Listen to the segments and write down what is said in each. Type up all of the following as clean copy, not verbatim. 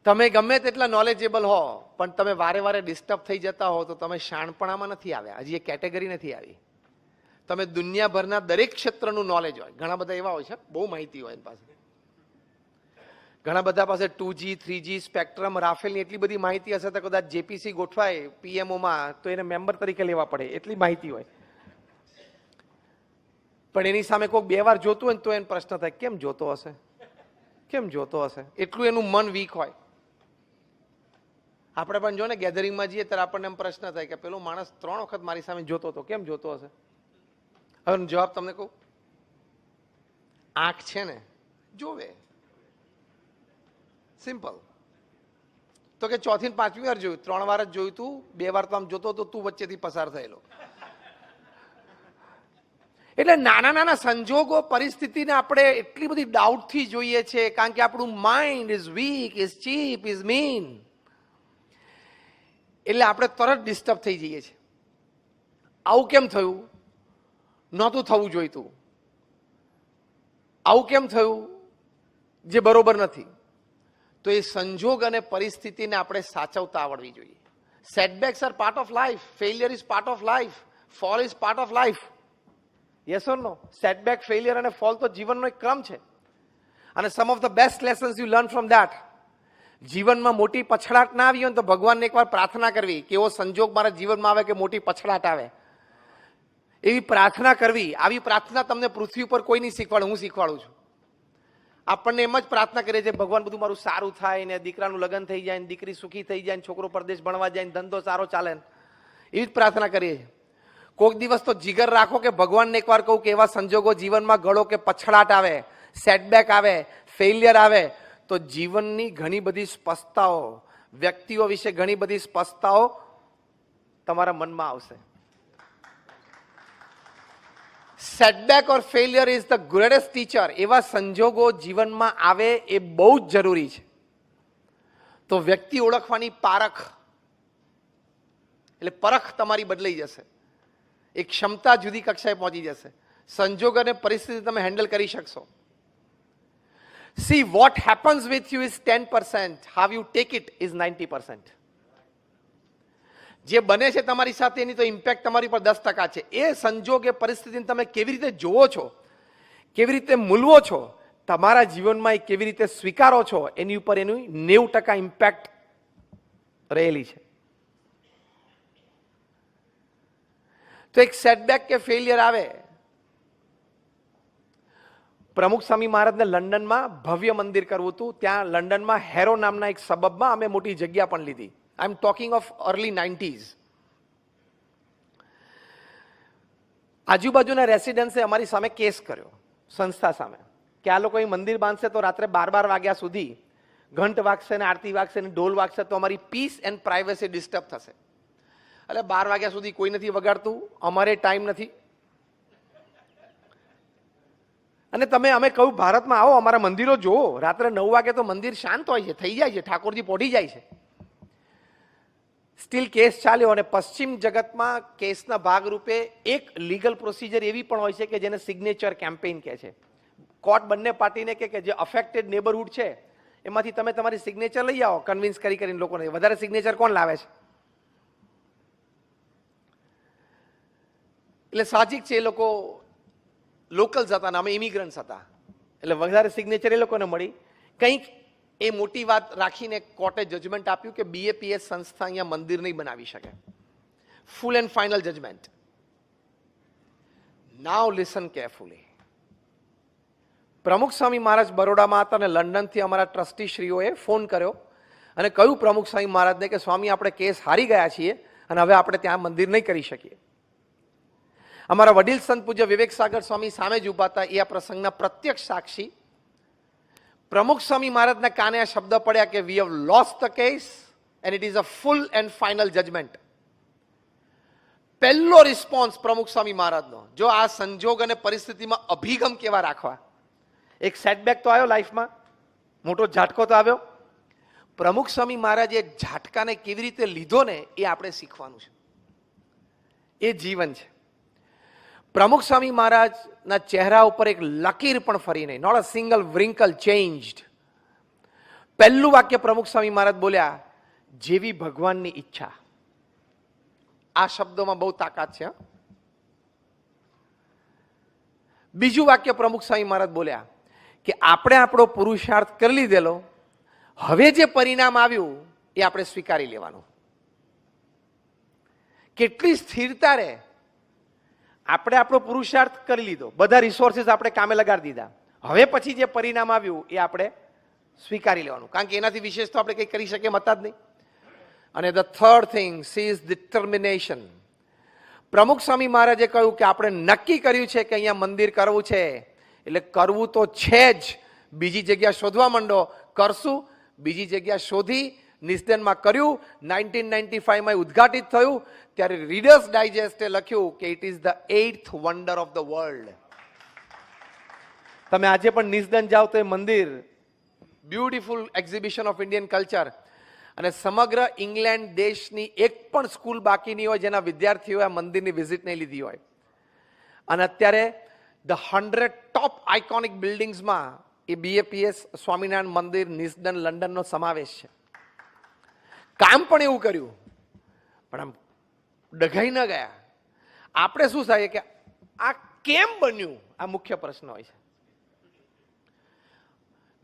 તમે ગમે તેટલા નોલેજેબલ હો પણ તમે વારે વારે ડિસ્ટર્બ થઈ જતા હો તો તમે શાણપણામાં નથી આવ્યા, હજી એ કેટેગરી નથી આવી. તમે દુનિયાભરના દરેક ક્ષેત્રનું નોલેજ હોય, ઘણા બધા એવા હોય છે બહુ માહિતી હોય એની પાસે, ઘણા બધા પાસે 2G 3G સ્પેક્ટ્રમ રાફેલની એટલી બધી માહિતી હશે તો કદાચ જેપીસી ગોઠવાય પીએમઓમાં તો એને મેમ્બર તરીકે લેવા પડે એટલી માહિતી હોય. પણ એની સામે કોઈ બે વાર જોતું હોય ને તો એને પ્રશ્ન થાય કેમ જોતો હશે, કેમ જોતો હશે, એટલું એનું મન વીક હોય. આપણે પણ જો ને ગેધરિંગમાં જઈએ ત્યારે આપણને એમ પ્રશ્ન થાય કે પેલો માણસ 3 વખત મારી સામે જોતો હતો, કેમ જોતો હશે? હવે જવાબ તમને કહું, આંખ છે ને જોવે, સિમ્પલ. તો કે 4થી ને 5મી વાર જોયું, 3 વાર જ જોયું તું, 2 વાર તો આમ જોતો તો તું વચ્ચેથી પસાર થયેલો. એટલે નાના નાના સંજોગો પરિસ્થિતિને આપણે એટલી બધી ડાઉટથી જોઈએ છે કારણ કે આપણું mind is weak, is cheap, is mean. એટલે આપણે તરત ડિસ્ટર્બ થઈ જઈએ છીએ. આવું કેમ થયું? નહોતું થવું જોઈતું. આવું કેમ થયું? જે બરોબર નથી. તો એ સંજોગ અને પરિસ્થિતિને આપણે સાચવતા આવડવી જોઈએ. Setbacks are part of life, failure is part of life, fall is part of life. Yes or no? Setback, failure અને ફોલ તો જીવનનો એક ક્રમ છે. અને some of the best lessons you learn from that. જીવનમાં મોટી પછડાટ ના આવી હોય તો ભગવાનને એકવાર પ્રાર્થના કરવી કે એવો સંજોગ મારા જીવનમાં આવે કે મોટી પછડાટ આવે, એવી પ્રાર્થના કરવી. આવી પ્રાર્થના તમને પૃથ્વી ઉપર કોઈ નહીં શીખવાડે, હું શીખવાડું છું. આપણને એમ જ પ્રાર્થના કરીએ છીએ ભગવાન બધું મારું સારું થાય ને, દીકરાનું લગ્ન થઈ જાય ને, દીકરી સુખી થઈ જાય ને, છોકરો પરદેશ ભણવા જાય ને, ધંધો સારો ચાલે ને, એવી જ પ્રાર્થના કરીએ છીએ. કોઈક દિવસ તો જીગર રાખો કે ભગવાનને એકવાર કહું કે એવા સંજોગો જીવનમાં ઘડો કે પછડાટ આવે, સેટબેક આવે, ફેલિયર આવે તો જીવનની ઘણી બધી સ્પષ્ટતાઓ, વ્યક્તિઓ વિશે ઘણી બધી સ્પષ્ટતાઓ તમારા મનમાં આવશે. Setback or failure is the greatest teacher. એવા સંજોગો જીવનમાં આવે એ બહુ જ જરૂરી છે. તો વ્યક્તિ ઓળખવાની પારખ, એટલે પરખ તમારી બદલાઈ જશે, એક ક્ષમતા જુદી કક્ષાએ પહોંચી જશે. સંજોગ અને પરિસ્થિતિ તમે હેન્ડલ કરી શકશો. See, what happens with you is 10%. How you take it is 90%. જે બને છે તમારી સાથે એની તો ઇમ્પેક્ટ તમારી પર 10% છે. એ સંજોગ, એ પરિસ્થિતિને તમે કેવી રીતે જોવો છો, કેવી રીતે મૂલવો છો, તમારા જીવનમાં એ કેવી રીતે સ્વીકારો છો, એની ઉપર એનું 90% ઇમ્પેક્ટ રહેલી છે. તો એક સેટબેક કે ફેલિયર આવે. પ્રમુખ સ્વામી મહારાજને લંડનમાં ભવ્ય મંદિર કરવું હતું. ત્યાં લંડનમાં હેરો નામના એક સબબમાં અમે મોટી જગ્યા પણ લીધી. I am talking of early 90s. આજુબાજુના રેસિડન્સે અમારી સામે કેસ કર્યો, સંસ્થા સામે, કે આ લોકો અહીં મંદિર બાંધશે તો રાત્રે 12 વાગ્યા સુધી ઘંટ વાગશે ને, આરતી વાગશે ને, ઢોલ વાગશે તો અમારી પીસ એન્ડ પ્રાઇવસી ડિસ્ટર્બ થશે. એટલે 12 વાગ્યા સુધી કોઈ નથી વગાડતું, અમારે ટાઈમ નથી. અને અમે કહ્યું ભારતમાં આવો, અમારા મંદિરો જુઓ, રાત્રે 9 વાગે તો મંદિર શાંત હોય છે, થઈ જાય છે, ઠાકોરજી પોઢી જાય છે. સ્ટીલ કેસ ચાલ્યો. અને પશ્ચિમ જગતમાં કેસના ભાગરૂપે એક લીગલ પ્રોસિજર એવી પણ હોય છે કે જેને સિગ્નેચર કેમ્પેઇન કહે છે. કોર્ટ બંને પાર્ટીને કે જે અફેક્ટેડ નેબરહુડ છે એમાંથી તમે તમારી સિગ્નેચર લઈ આવો, કન્વિન્સ કરીને લોકોને. વધારે સિગ્નેચર કોણ લાવે છે? એટલે સાહજિક છે, એ લોકો લોકલ્સ હતા ને અમે ઇમિગ્રન્ટ્સ હતા, એટલે વધારે સિગ્નેચર એ લોકોને મળી. કંઈક એ મોટી વાત રાખીને કોર્ટે જજમેન્ટ આપ્યું કે BAPS સંસ્થા અહીંયા મંદિર નહીં બનાવી શકે. Full and final judgement. Now listen carefully. Pramukh Swami મહારાજ બરોડામાં હતા અને લંડનથી અમારા ટ્રસ્ટીશ્રીઓએ ફોન કર્યો અને કહ્યું પ્રમુખ સ્વામી મહારાજને કે સ્વામી, આપણે કેસ હારી ગયા છીએ અને હવે આપણે ત્યાં મંદિર નહીં કરી શકીએ. અમારા વડીલ સંત પૂજ્ય વિવેક સાગર સ્વામી સામે જ ઉભા હતા, એ આ પ્રસંગના પ્રત્યક્ષ સાક્ષી. પ્રમુખ સ્વામી મહારાજના કાને આ શબ્દ પડ્યા કે we have lost the case and it is a full and final judgement. પહેલો રિસ્પોન્સ પ્રમુખ સ્વામી મહારાજનો, જો આ સંજોગ અને પરિસ્થિતિમાં અભિગમ કેવા રાખવા. એક સેટબેક તો આવ્યો લાઈફમાં, મોટો ઝાટકો તો આવ્યો. પ્રમુખ સ્વામી મહારાજે એક ઝાટકાને કેવી રીતે લીધો ને એ આપણે શીખવાનું છે. એ જીવન છે. પ્રમુખ સ્વામી મહારાજના ચહેરા ઉપર એક લકીર પણ ફરી નહીં, નોટ અ સિંગલ વ્રિંકલ ચેન્જડ. પહેલું વાક્ય પ્રમુખ સ્વામી મહારાજ બોલ્યા, જેવી ભગવાનની ઈચ્છા. આ શબ્દોમાં બહુ તાકાત છે. બીજું વાક્ય પ્રમુખ સ્વામી મહારાજ બોલ્યા કે આપણે આપણો પુરુષાર્થ કરી લીધેલો, હવે જે પરિણામ આવ્યું એ આપણે સ્વીકારી લેવાનું. કેટલી સ્થિરતા રહે. આપણે આપણો પુરુષાર્થ કરી લીધો, બધા રિસોર્સિસ આપણે કામે લગાડી દીધા, હવે પછી જે પરિણામ આવ્યું એ આપણે સ્વીકારી લેવાનું, કારણ કે એનાથી વિશેષ તો આપણે કંઈ કરી શકીએ હતા જ નહીં. અને the third thing is determination. પ્રમુખ સ્વામી મહારાજે કહ્યું કે આપણે નક્કી કર્યું છે કે અહીંયા મંદિર કરવું છે, એટલે કરવું તો છે જ, બીજી જગ્યા શોધવા માંડો. કરશું, બીજી જગ્યા શોધી નિસ્દનમાં કર્યું. 1995માં ઉદ્ઘાટિત થયું ત્યારે રીડર્સ ડાયજેસ્ટે લખ્યું કે it is the 8th wonder of the world. તમે આજે પણ નિસ્દન જાઓ તો એ મંદિર beautiful exhibition of Indian culture, અને સમગ્ર ઇંગ્લેન્ડ દેશની એક પણ સ્કૂલ બાકી નહીં હોય જેના વિદ્યાર્થીઓએ આ મંદિરની વિઝિટ નહીં લીધી હોય. અને અત્યારે ધ 100 ટોપ આઇકોનિક બિલ્ડિંગ્સમાં એ BAPS સ્વામિનારાયણ મંદિર નિસ્દન લંડનનો સમાવેશ છે. કામ પણ એવું કર્યું, પણ આમ ડઘાઈ ન ગયા. આપણે શું થાય કે આ કેમ બન્યું, આ મુખ્ય પ્રશ્ન હોય છે.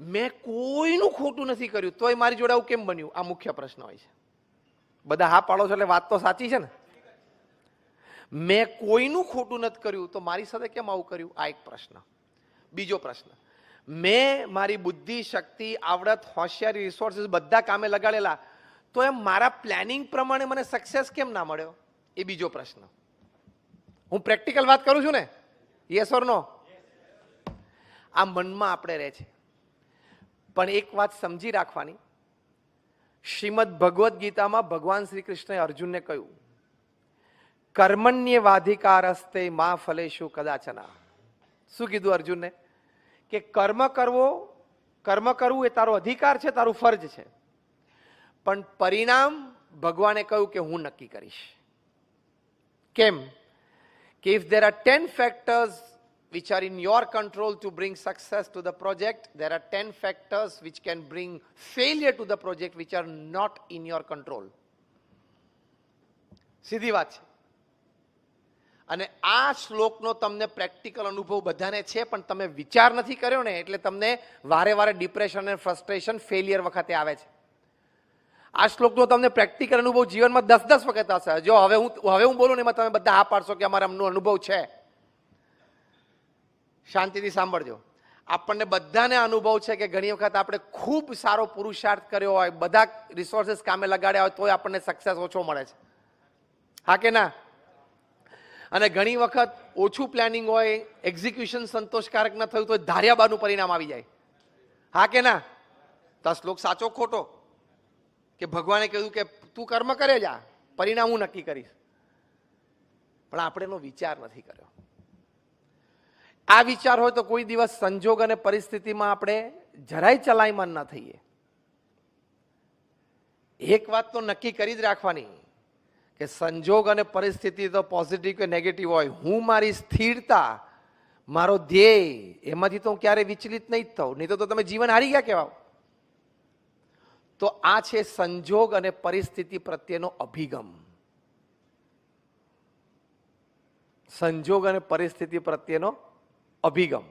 મેં કોઈનું ખોટું નથી કર્યું તોય મારી જોડે આવું કેમ બન્યું, આ મુખ્ય પ્રશ્ન હોય છે. બધા હા પાડો છો એટલે વાત તો સાચી છે ને. મેં કોઈનું ખોટું નથી કર્યું તો મારી સાથે કેમ આવું કર્યું, આ એક પ્રશ્ન. બીજો પ્રશ્ન, મેં મારી બુદ્ધિ, શક્તિ, આવડત, હોશિયારી, રિસોર્સિસ બધા કામે લગાડેલા, તો એમ મારા પ્લાનિંગ પ્રમાણે મને સક્સેસ કેમ ના મળ્યો, એ બીજો પ્રશ્ન. હું પ્રેક્ટિકલ વાત કરું છું ને, યસ ઓર નો. આ મનમાં આપણે રહે છે. પણ એક વાત સમજી રાખવાની, શ્રીમદ ભગવદ્ ગીતામાં ભગવાન શ્રી કૃષ્ણએ અર્જુનને કહ્યું, કર્મણ્યવાધિકારસ્તે મા ફલેષુ કદાચના. શું કીધું અર્જુનને? કે કર્મ કરવું એ તારો અધિકાર છે, તારું ફરજ છે, પણ પરિણામ ભગવાને કહ્યું કે હું નક્કી કરીશ. કેમ? કે if there are 10 factors which are in your control to bring success to the project, there are 10 factors which can bring failure to the project which are not in your control. સીધી વાત છે. અને આ શ્લોકનો તમને practical અનુભવ બધાને છે, પણ તમે વિચાર નથી કર્યો ને, એટલે તમને વારે વારે ડિપ્રેશન અને ફ્રસ્ટ્રેશન ફેલિયર વખતે આવે છે. આ શ્લોકનો તમને પ્રેક્ટિકલ અનુભવ જીવનમાં 10 વખત હશે. જો હવે હું બોલું ને એમાં તમે બધા હા પાડશો કે અમારા અમનો અનુભવ છે. શાંતિથી સાંભળજો. આપણને બધાને અનુભવ છે કે ઘણી વખત આપણે ખૂબ સારો પુરુષાર્થ કર્યો હોય, બધા રિસોર્સિસ કામે લગાડ્યા હોય, તોય આપણને સક્સેસ ઓછો મળે છે. હા કે ના? અને ઘણી વખત ઓછું પ્લાનિંગ હોય, એક્ઝિક્યુશન સંતોષકારક ન થયું તો ધાર્યા બારનું પરિણામ આવી જાય. હા કે ના? તો આ શ્લોક સાચો ખોટો? કે ભગવાને કહ્યું કે તું કર્મ કરે જા, પરિણામ હું નક્કી કરીશ, પણ આપણે એનો વિચાર નથી કર્યો. આ વિચાર હોય તો કોઈ દિવસ સંજોગ અને પરિસ્થિતિમાં આપણે જરાય ચલાયમાન ના થઈએ. એક વાત તો નક્કી કરી જ રાખવાની કે સંજોગ અને પરિસ્થિતિ તો પોઝિટિવ કે નેગેટિવ હોય, હું મારી સ્થિરતા, મારો ધ્યેય, એમાંથી તો હું ક્યારેય વિચલિત નહીં જ થઉં, નહીં તો તમે જીવન હારી ગયા કહેવાય. તો આ છે સંજોગ અને પરિસ્થિતિ પ્રત્યેનો અભિગમ. સંજોગ અને પરિસ્થિતિ પ્રત્યેનો અભિગમ.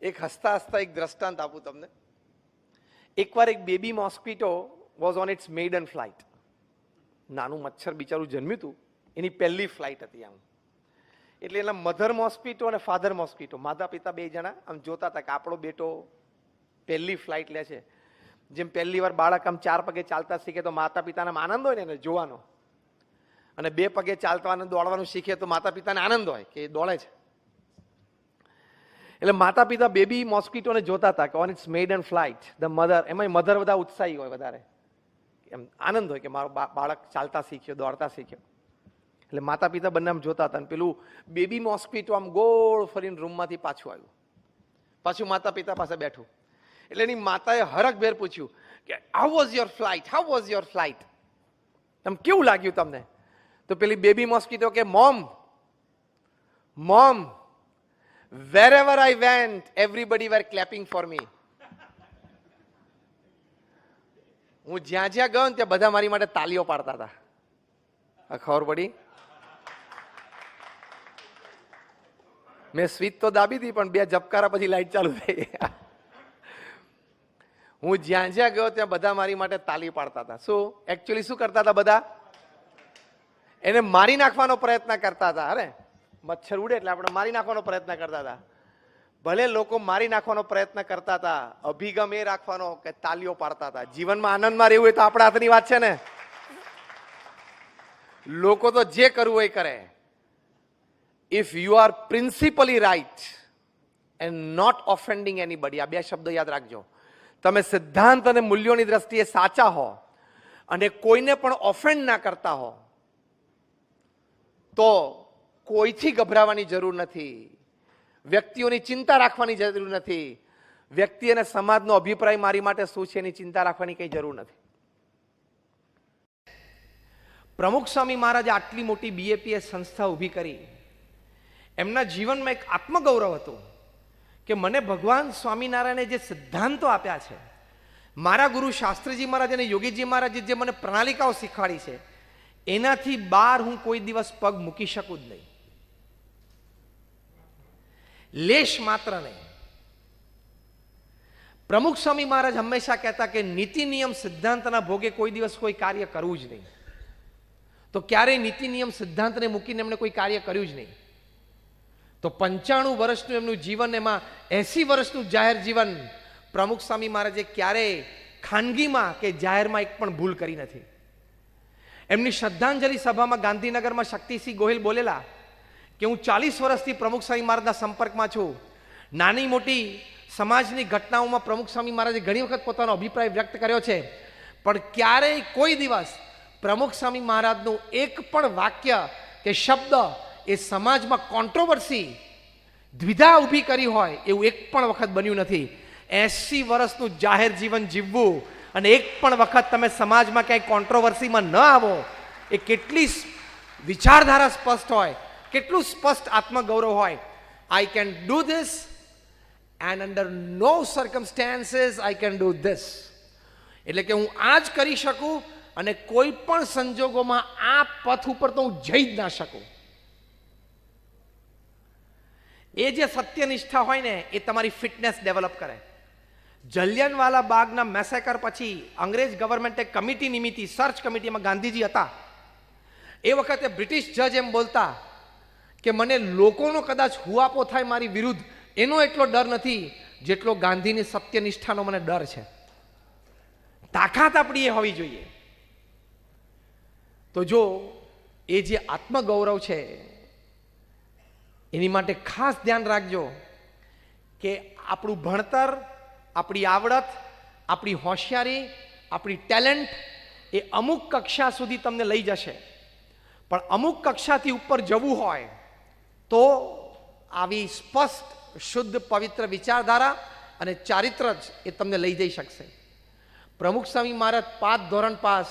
એક હસતા હસતા એક દ્રષ્ટાંત આપું તમને. એકવાર એક baby mosquito was on its maiden flight. નાનું મચ્છર બિચારું જન્મ્યું હતું, એની પહેલી ફ્લાઇટ હતી આમ. એટલે એના મધર મોસ્કીટો અને ફાધર મોસ્કીટો, માતા પિતા બે જણા આમ જોતા હતા કે આપણો બેટો પહેલી ફ્લાઇટ લે છે. જેમ પહેલી વાર બાળક આમ 4 પગે ચાલતા શીખે તો માતા પિતાને આનંદ હોય ને એને જોવાનો, અને 2 પગે ચાલતા દોડવાનું શીખે તો માતા પિતાને આનંદ હોય કે એ દોડે છે. એટલે માતા પિતા બેબી મોસ્કીટોને જોતા હતા કે on its maiden flight the mother, એમાં મધર બધા ઉત્સાહી હોય, વધારે એમ આનંદ હોય કે મારો બાળક ચાલતા શીખ્યો, દોડતા શીખ્યો. એટલે માતા પિતા બંને આમ જોતા હતા, અને પેલું બેબી મોસ્કીટો આમ ગોળ ફરીને રૂમમાંથી પાછું આવ્યું, પાછું માતા પિતા પાસે બેઠું. એટલે એની માતાએ હરખભેર પૂછ્યું કે how was your flight, how was your flight, તમે કેવું લાગ્યું તમને? તો પેલી બેબી મોસ્કીટો કે mom, wherever I went, everybody were clapping for me. હું જ્યાં જ્યાં ગયો ને ત્યાં બધા મારી માટે તાલીઓ પાડતા હતા. ખબર પડી? મેં સ્વિચ તો દાબી હતી પણ 2 ઝબકારા પછી લાઈટ ચાલુ થઈ. હું જ્યાં જ્યાં ગયો ત્યાં બધા મારી માટે તાલી પાડતા હતા. શું એકચ્યુઅલી શું કરતા હતા? બધા એને મારી નાખવાનો પ્રયત્ન કરતા હતા. અરે મચ્છર ઉડે એટલે આપણે મારી નાખવાનો પ્રયત્ન કરતા હતા. ભલે લોકો મારી નાખવાનો પ્રયત્ન કરતા હતા, અભિગમ એ રાખવાનો કે તાલીઓ પાડતા હતા. જીવનમાં આનંદમાં રહેવું હોય તો આપણા હાથની વાત છે ને. લોકો તો જે કરવું હોય કરે. If you are principally right and not offending anybody, આ 2 શબ્દો યાદ રાખજો. તમે સિદ્ધાંત અને મૂલ્યોની દ્રષ્ટિએ સાચા હો અને કોઈને પણ ઓફેન્ડ ના કરતા હો તો કોઈથી ગભરાવાની જરૂર નથી, વ્યક્તિઓની ચિંતા રાખવાની જરૂર નથી. વ્યક્તિ અને સમાજનો અભિપ્રાય મારી માટે શું છે એની ચિંતા રાખવાની કઈ જરૂર નથી. પ્રમુખ સ્વામી મહારાજે આટલી મોટી બીએપીએસ સંસ્થા ઊભી કરી. એમના જીવનમાં એક આત્મગૌરવ હતું કે મને ભગવાન સ્વામિનારાયણે જે સિદ્ધાંતો આપ્યા છે, મારા ગુરુ શાસ્ત્રીજી મહારાજ અને યોગીજી મહારાજે જે મને પ્રણાલિકાઓ શીખવાડી છે, એનાથી બહાર હું કોઈ દિવસ પગ મૂકી શકું જ નહીં. લેશ માત્ર નહીં. પ્રમુખ સ્વામી મહારાજ હંમેશા કહેતા કે નીતિ નિયમ સિદ્ધાંતના ભોગે કોઈ દિવસ કોઈ કાર્ય કરવું જ નહીં. તો ક્યારેય નીતિ નિયમ સિદ્ધાંતને મૂકીને એમણે કોઈ કાર્ય કર્યું જ નહીં. તો 95 વર્ષનું એમનું જીવન, એમાં 80 વર્ષનું જાહેર જીવન, પ્રમુખ સ્વામી મહારાજે ક્યારેય ખાનગીમાં કે જાહેરમાં એક પણ ભૂલ કરી નથી. એમની શ્રદ્ધાંજલિ સભામાં ગાંધીનગરમાં શક્તિસિંહ ગોહિલ બોલેલા કે હું 40 વર્ષથી પ્રમુખ સ્વામી મહારાજના સંપર્કમાં છું. નાની મોટી સમાજની ઘટનાઓમાં પ્રમુખ સ્વામી મહારાજે ઘણી વખત પોતાનો અભિપ્રાય વ્યક્ત કર્યો છે, પણ ક્યારેય કોઈ દિવસ પ્રમુખ સ્વામી મહારાજનું એક પણ વાક્ય કે શબ્દ એ સમાજમાં કોન્ટ્રોવર્સી, દ્વિધા ઊભી કરી હોય એવું એક પણ વખત બન્યું નથી. 80 વર્ષનું જાહેર જીવન જીવવું અને એક પણ વખત તમે સમાજમાં ક્યાંય કોન્ટ્રોવર્સીમાં ન આવો, એ કેટલી વિચારધારા સ્પષ્ટ હોય, કેટલું સ્પષ્ટ આત્મગૌરવ હોય. I can do this and under no circumstances I can do this. એટલે કે હું આ જ કરી શકું અને કોઈ પણ સંજોગોમાં આ પથ ઉપર તો હું જઈ જ ના શકું. એ જે સત્યનિષ્ઠા હોય ને એ તમારી ફિટનેસ ડેવલપ કરે. જલિયાનવાલા બાગના મેસેકર પછી અંગ્રેજ ગવર્મેન્ટે કમિટી નિમિત્તિ, સર્ચ કમિટીમાં ગાંધીજી હતા. એ વખતે બ્રિટિશ જજ એમ બોલતા કે મને લોકોનો કદાચ હુઆપો થાય મારી વિરુદ્ધ એનો એટલો ડર નથી જેટલો ગાંધીની સત્યનિષ્ઠાનો મને ડર છે. તાકાત આપણી એ હોવી જોઈએ. તો જો એ જે આત્મગૌરવ છે એની માટે ખાસ ધ્યાન રાખજો કે આપણું ભણતર, આપણી આવડત, આપણી હોશિયારી, આપણી ટેલેન્ટ એ અમુક કક્ષા સુધી તમને લઈ જશે, પણ અમુક કક્ષાથી ઉપર જવું હોય તો આવી સ્પષ્ટ, શુદ્ધ, પવિત્ર વિચારધારા અને ચારિત્ર જ એ તમને લઈ જઈ શકશે. પ્રમુખ સ્વામી મહારાજ 5 ધોરણ પાસ,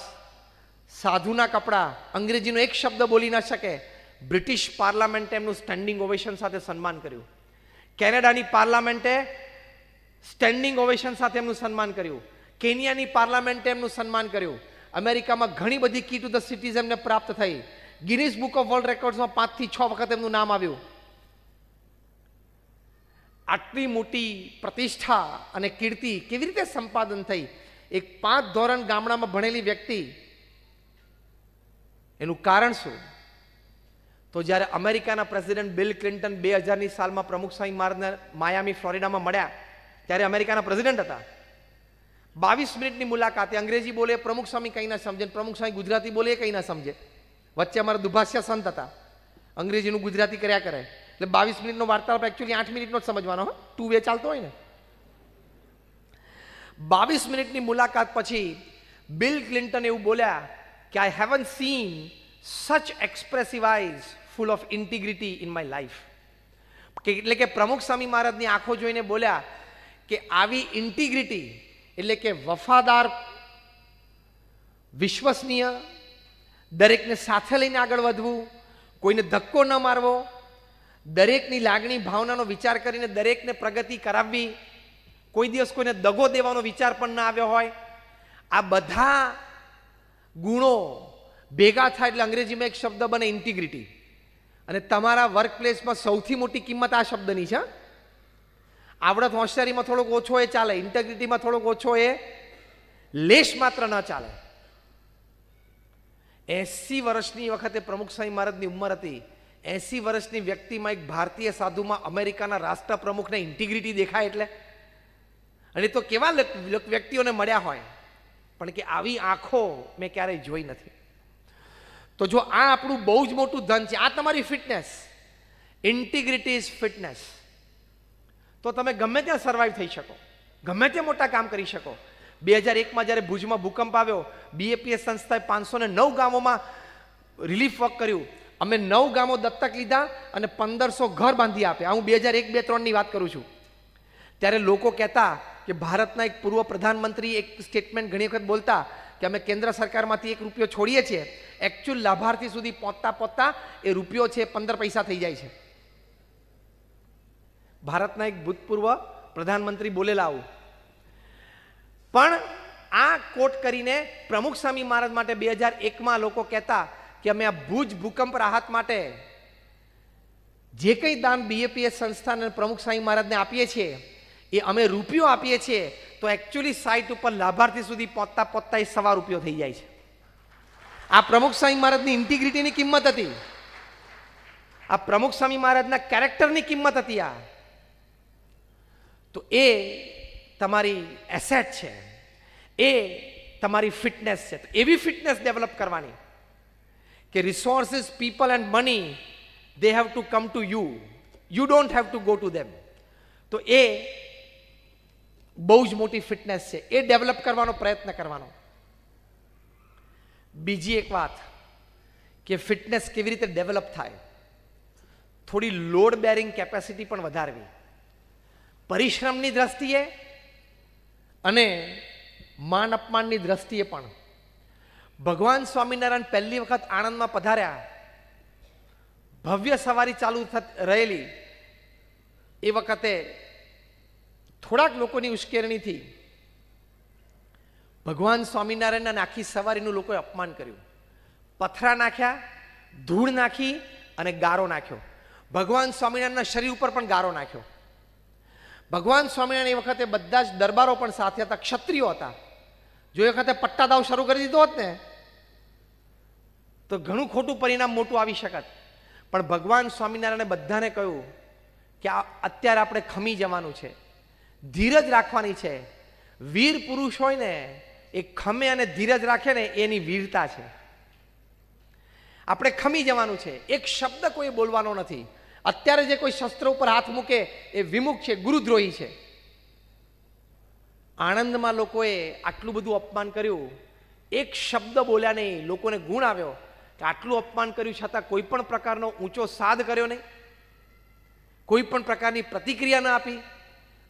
સાધુના કપડા, અંગ્રેજીનો એક શબ્દ બોલી ન શકે. બ્રિટિશ પાર્લામેન્ટે એમનું સ્ટેન્ડિંગ ઓવેશન સાથે સન્માન કર્યું. કેનેડાની પાર્લામેન્ટે સ્ટેન્ડિંગ ઓવેશન સાથે એમનું સન્માન કર્યું. કેન્યાની પાર્લામેન્ટે એમનું સન્માન કર્યું. અમેરિકામાં ઘણી બધી કી ટુ ધ સિટીઝ એમને પ્રાપ્ત થઈ. ગિનિસ બુક ઓફ વર્લ્ડ રેકોર્ડ્સમાં 5 થી 6 વખત એમનું નામ આવ્યું. આટલી મોટી પ્રતિષ્ઠા અને કીર્તિ કેવી રીતે સંપાદન થઈ? એક 5 ધોરણ ગામડામાં ભણેલી વ્યક્તિ. એનું કારણ શું? તો જ્યારે અમેરિકાના પ્રેસિડેન્ટ બિલ ક્લિન્ટન 2000ની સાલમાં પ્રમુખ સ્વામી મહારાજને માયામી, ફ્લોરિડામાં મળ્યા, ત્યારે અમેરિકાના પ્રેસિડેન્ટ હતા. 22 મિનિટની મુલાકાતે અંગ્રેજી બોલે પ્રમુખ સ્વામી કંઈ ના સમજે, પ્રમુખ સ્વામી ગુજરાતી બોલે એ કંઈ ના સમજે. વચ્ચે અમારા દુભાષ્ય સંત હતા, અંગ્રેજીનું ગુજરાતી કર્યા કરે, એટલે 22 મિનિટનો વાર્તાલાપ એકચ્યુઅલી 8 મિનિટનો જ સમજવાનો. 2 વે ચાલતો હોય ને. 22 મિનિટની મુલાકાત પછી બિલ ક્લિન્ટન એવું બોલ્યા કે I haven't seen such expressive eyes full of integrity in my life. એટલે કે પ્રમુખ સ્વામી મહારાજની આંખો જોઈને બોલ્યા કે આવી ઇન્ટિગ્રિટી એટલે કે વફાદાર, વિશ્વસનીય, દરેકને સાથે લઈને આગળ વધવું, કોઈને ધક્કો ન મારવો, દરેકની લાગણી ભાવનાનો વિચાર કરીને દરેકને પ્રગતિ કરાવવી, કોઈ દિવસ કોઈને દગો દેવાનો વિચાર પણ ના આવ્યો હોય, આ બધા ગુણો ભેગા થાય એટલે અંગ્રેજીમાં એક શબ્દ બને ઇન્ટિગ્રિટી. અને તમારા વર્ક પ્લેસમાં સૌથી મોટી કિંમત આ શબ્દની છે. આવડત હોશિયારીમાં થોડોક ઓછો એ ચાલે, ઇન્ટિગ્રિટીમાં થોડોક ઓછો એ લેશ માત્ર ન ચાલે. 80 વર્ષની વખતે પ્રમુખ સ્વામી મહારાજની ઉંમર હતી. 80 વર્ષની વ્યક્તિમાં એક ભારતીય સાધુમાં અમેરિકાના રાષ્ટ્ર પ્રમુખને ઇન્ટિગ્રિટી દેખાય એટલે, અને તો કેવા વ્યક્તિઓને મળ્યા હોય, પણ કે આવી આંખો મેં ક્યારેય જોઈ નથી. તો જો આ આપણું બહુ જ મોટું ધન છે, આ તમારી ફિટનેસ, ઇન્ટિગ્રિટી ઇઝ ફિટનેસ, તો તમે ગમે ત્યાં સર્વાઈવ થઈ શકો, ગમે ત્યાં મોટા કામ કરી શકો. 2001માં જ્યારે ભુજમાં ભૂકંપ આવ્યો, BAPS સંસ્થાએ 509 ગામોમાં રિલીફ વર્ક કર્યું. અમે 9 ગામો દત્તક લીધા અને 1500 ઘર બાંધી આપ્યા. હું 2001-2003ની વાત કરું છું. ત્યારે લોકો કહેતા કે ભારતના એક પૂર્વ પ્રધાનમંત્રી એક સ્ટેટમેન્ટ ઘણી વખત બોલતા કે અમે કેન્દ્ર સરકારમાંથી 1 રૂપિયો છોડીએ છીએ, એકચ્યુઅલ લાભાર્થી સુધી પહોંચતા એ રૂપિયો છે 15 પૈસા થઈ જાય છે. ભારતના એક ભૂતપૂર્વ પ્રધાનમંત્રી બોલેલા આવું. પણ આ કોટ કરીને પ્રમુખ સ્વામી મહારાજ માટે 2001માં લોકો કહેતા કે અમે આ ભુજ ભૂકંપ રાહત માટે જે કંઈ દાન BAPS સંસ્થાન અને પ્રમુખ સ્વામી મહારાજને આપીએ છીએ એ અમે રૂપિયો આપીએ છીએ, તો એકચ્યુઅલી સાઇટ ઉપર લાભાર્થી સુધી પહોંચતા એ સવા રૂપિયો થઈ જાય છે. આ પ્રમુખ સ્વામી મહારાજની ઇન્ટિગ્રિટીની કિંમત હતી, આ પ્રમુખ સ્વામી મહારાજના કેરેક્ટરની કિંમત હતી. આ તો એ તમારી એસેટ છે, એ તમારી ફિટનેસ છે. તો એવી ફિટનેસ ડેવલપ કરવાની કે resources, people and money, they have to come to you, you don't have to go to them. તો એ બહુ જ મોટી ફિટનેસ છે, એ ડેવલપ કરવાનો પ્રયત્ન કરવાનો. બીજી એક વાત કે ફિટનેસ કેવી રીતે ડેવલપ થાય, થોડી લોડ બેરિંગ કેપેસિટી પણ વધારવી, પરિશ્રમની દ્રષ્ટિએ અને માન અપમાનની દ્રષ્ટિએ પણ. ભગવાન સ્વામિનારાયણ પહેલી વખત આણંદમાં પધાર્યા, ભવ્ય સવારી ચાલુ રહેલી, એ વખતે થોડાક લોકોની ઉશ્કેરણીથી ભગવાન સ્વામિનારાયણના આખી સવારીનું લોકોએ અપમાન કર્યું. પથરા નાખ્યા, ધૂળ નાખી અને ગારો નાખ્યો. ભગવાન સ્વામિનારાયણના શરીર ઉપર પણ ગારો નાખ્યો. ભગવાન સ્વામિનારાયણ એ વખતે બધા જ દરબારો પણ સાથે હતા, ક્ષત્રિયો હતા. જો એ વખતે પટ્ટાદાવ શરૂ કરી દીધો હોત ને તો ઘણું ખોટું પરિણામ મોટું આવી શકત. પણ ભગવાન સ્વામિનારાયણે બધાને કહ્યું કે અત્યારે આપણે ખમી જવાનું છે, ધીરજ રાખવાની છે. વીર પુરુષ હોય ને એ ખમે અને ધીરજ રાખે ને એની વીરતા છે. આપણે ખમી જવાનું છે, એક શબ્દ કોઈ બોલવાનો નથી. અત્યારે જે કોઈ શસ્ત્ર ઉપર હાથ મૂકે એ વિમુખ છે, ગુરુદ્રોહી છે. આણંદમાં લોકોએ આટલું બધું અપમાન કર્યું, એક શબ્દ બોલ્યા નહીં, લોકોને ગુણ આવ્યો કે આટલું અપમાન કર્યું છતાં કોઈ પણ પ્રકારનો ઊંચો સાદ કર્યો નહીં, કોઈ પણ પ્રકારની પ્રતિક્રિયા ન આપી.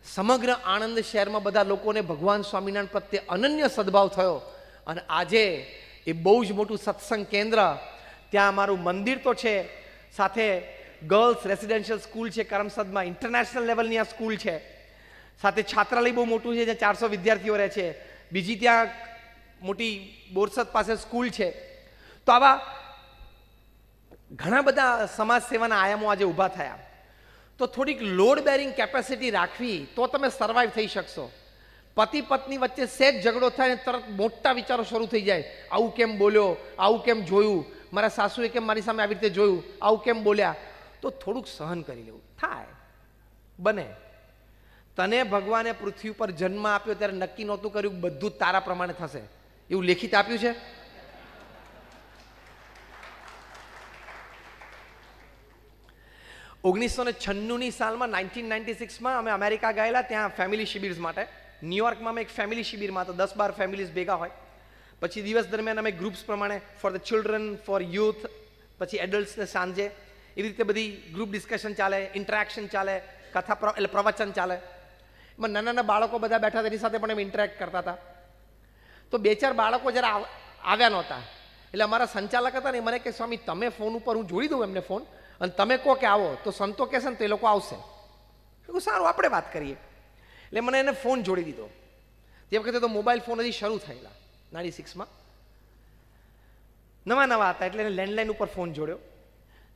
સમગ્ર આણંદ શહેરમાં બધા લોકોને ભગવાન સ્વામિનારાયણ પ્રત્યે અનન્ય સદભાવ થયો. અને આજે એ બહુ જ મોટું સત્સંગ કેન્દ્ર, ત્યાં અમારું મંદિર તો છે, સાથે ગર્લ્સ રેસિડેન્શિયલ સ્કૂલ છે કરમસદમાં, ઇન્ટરનેશનલ લેવલની આ સ્કૂલ છે, સાથે છાત્રાલય બહુ મોટું છે જ્યાં 400 વિદ્યાર્થીઓ રહે છે. બીજી ત્યાં મોટી બોરસદ પાસે સ્કૂલ છે. તો આવા ઘણા બધા સમાજ સેવાના આયામો આજે ઊભા થયા. તો થોડીક લોડ બેરિંગ કેપેસિટી રાખવી તો તમે સર્વાઈવ થઈ શકશો. પતિ પત્ની વચ્ચે સહેજ ઝઘડો થાય ને તરત મોટા વિચારો શરૂ થઈ જાય, આવું કેમ બોલ્યો, આવું કેમ જોયું, મારા સાસુએ કેમ મારી સામે આવી રીતે જોયું, આવું કેમ બોલ્યા. તો થોડુંક સહન કરી લેવું, થાય, બને. તને ભગવાને પૃથ્વી ઉપર જન્મ આપ્યો ત્યારે નક્કી નહોતું કર્યું બધું જ તારા પ્રમાણે થશે, એવું લેખિત આપ્યું છે? ની સાલમાં 1996માં અમે અમેરિકા ગયેલા, ત્યાં ફેમિલી શિબિર્સ માટે. ન્યુયોર્કમાં અમે એક ફેમિલી શિબિરમાં, તો 10-12 ફેમિલીઝ ભેગા હોય. પછી દિવસ દરમિયાન અમે ગ્રુપ્સ પ્રમાણે for the children, for youth, પછી એડલ્ટ્સને સાંજે એવી રીતે બધી ગ્રુપ ડિસ્કશન ચાલે, ઇન્ટરેક્શન ચાલે, કથા એટલે પ્રવચન ચાલે. એમાં નાના નાના બાળકો બધા બેઠા હતા, એની સાથે પણ અમે ઇન્ટરેક્ટ કરતા હતા. તો 2-4 બાળકો જરા આવ્યા નહોતા, એટલે અમારા સંચાલક હતા ને મને કે સ્વામી તમે ફોન ઉપર, હું જોડી દઉં એમને ફોન, અને તમે કહો કે આવો, તો સંતો કહેશે ને તો એ લોકો આવશે. સારું, આપણે વાત કરીએ. એટલે મને એને ફોન જોડી દીધો. તે વખતે તો મોબાઈલ ફોન હજી શરૂ થયેલા. 96માં નવા નવા હતા એટલે લેન્ડલાઇન ઉપર ફોન જોડ્યો.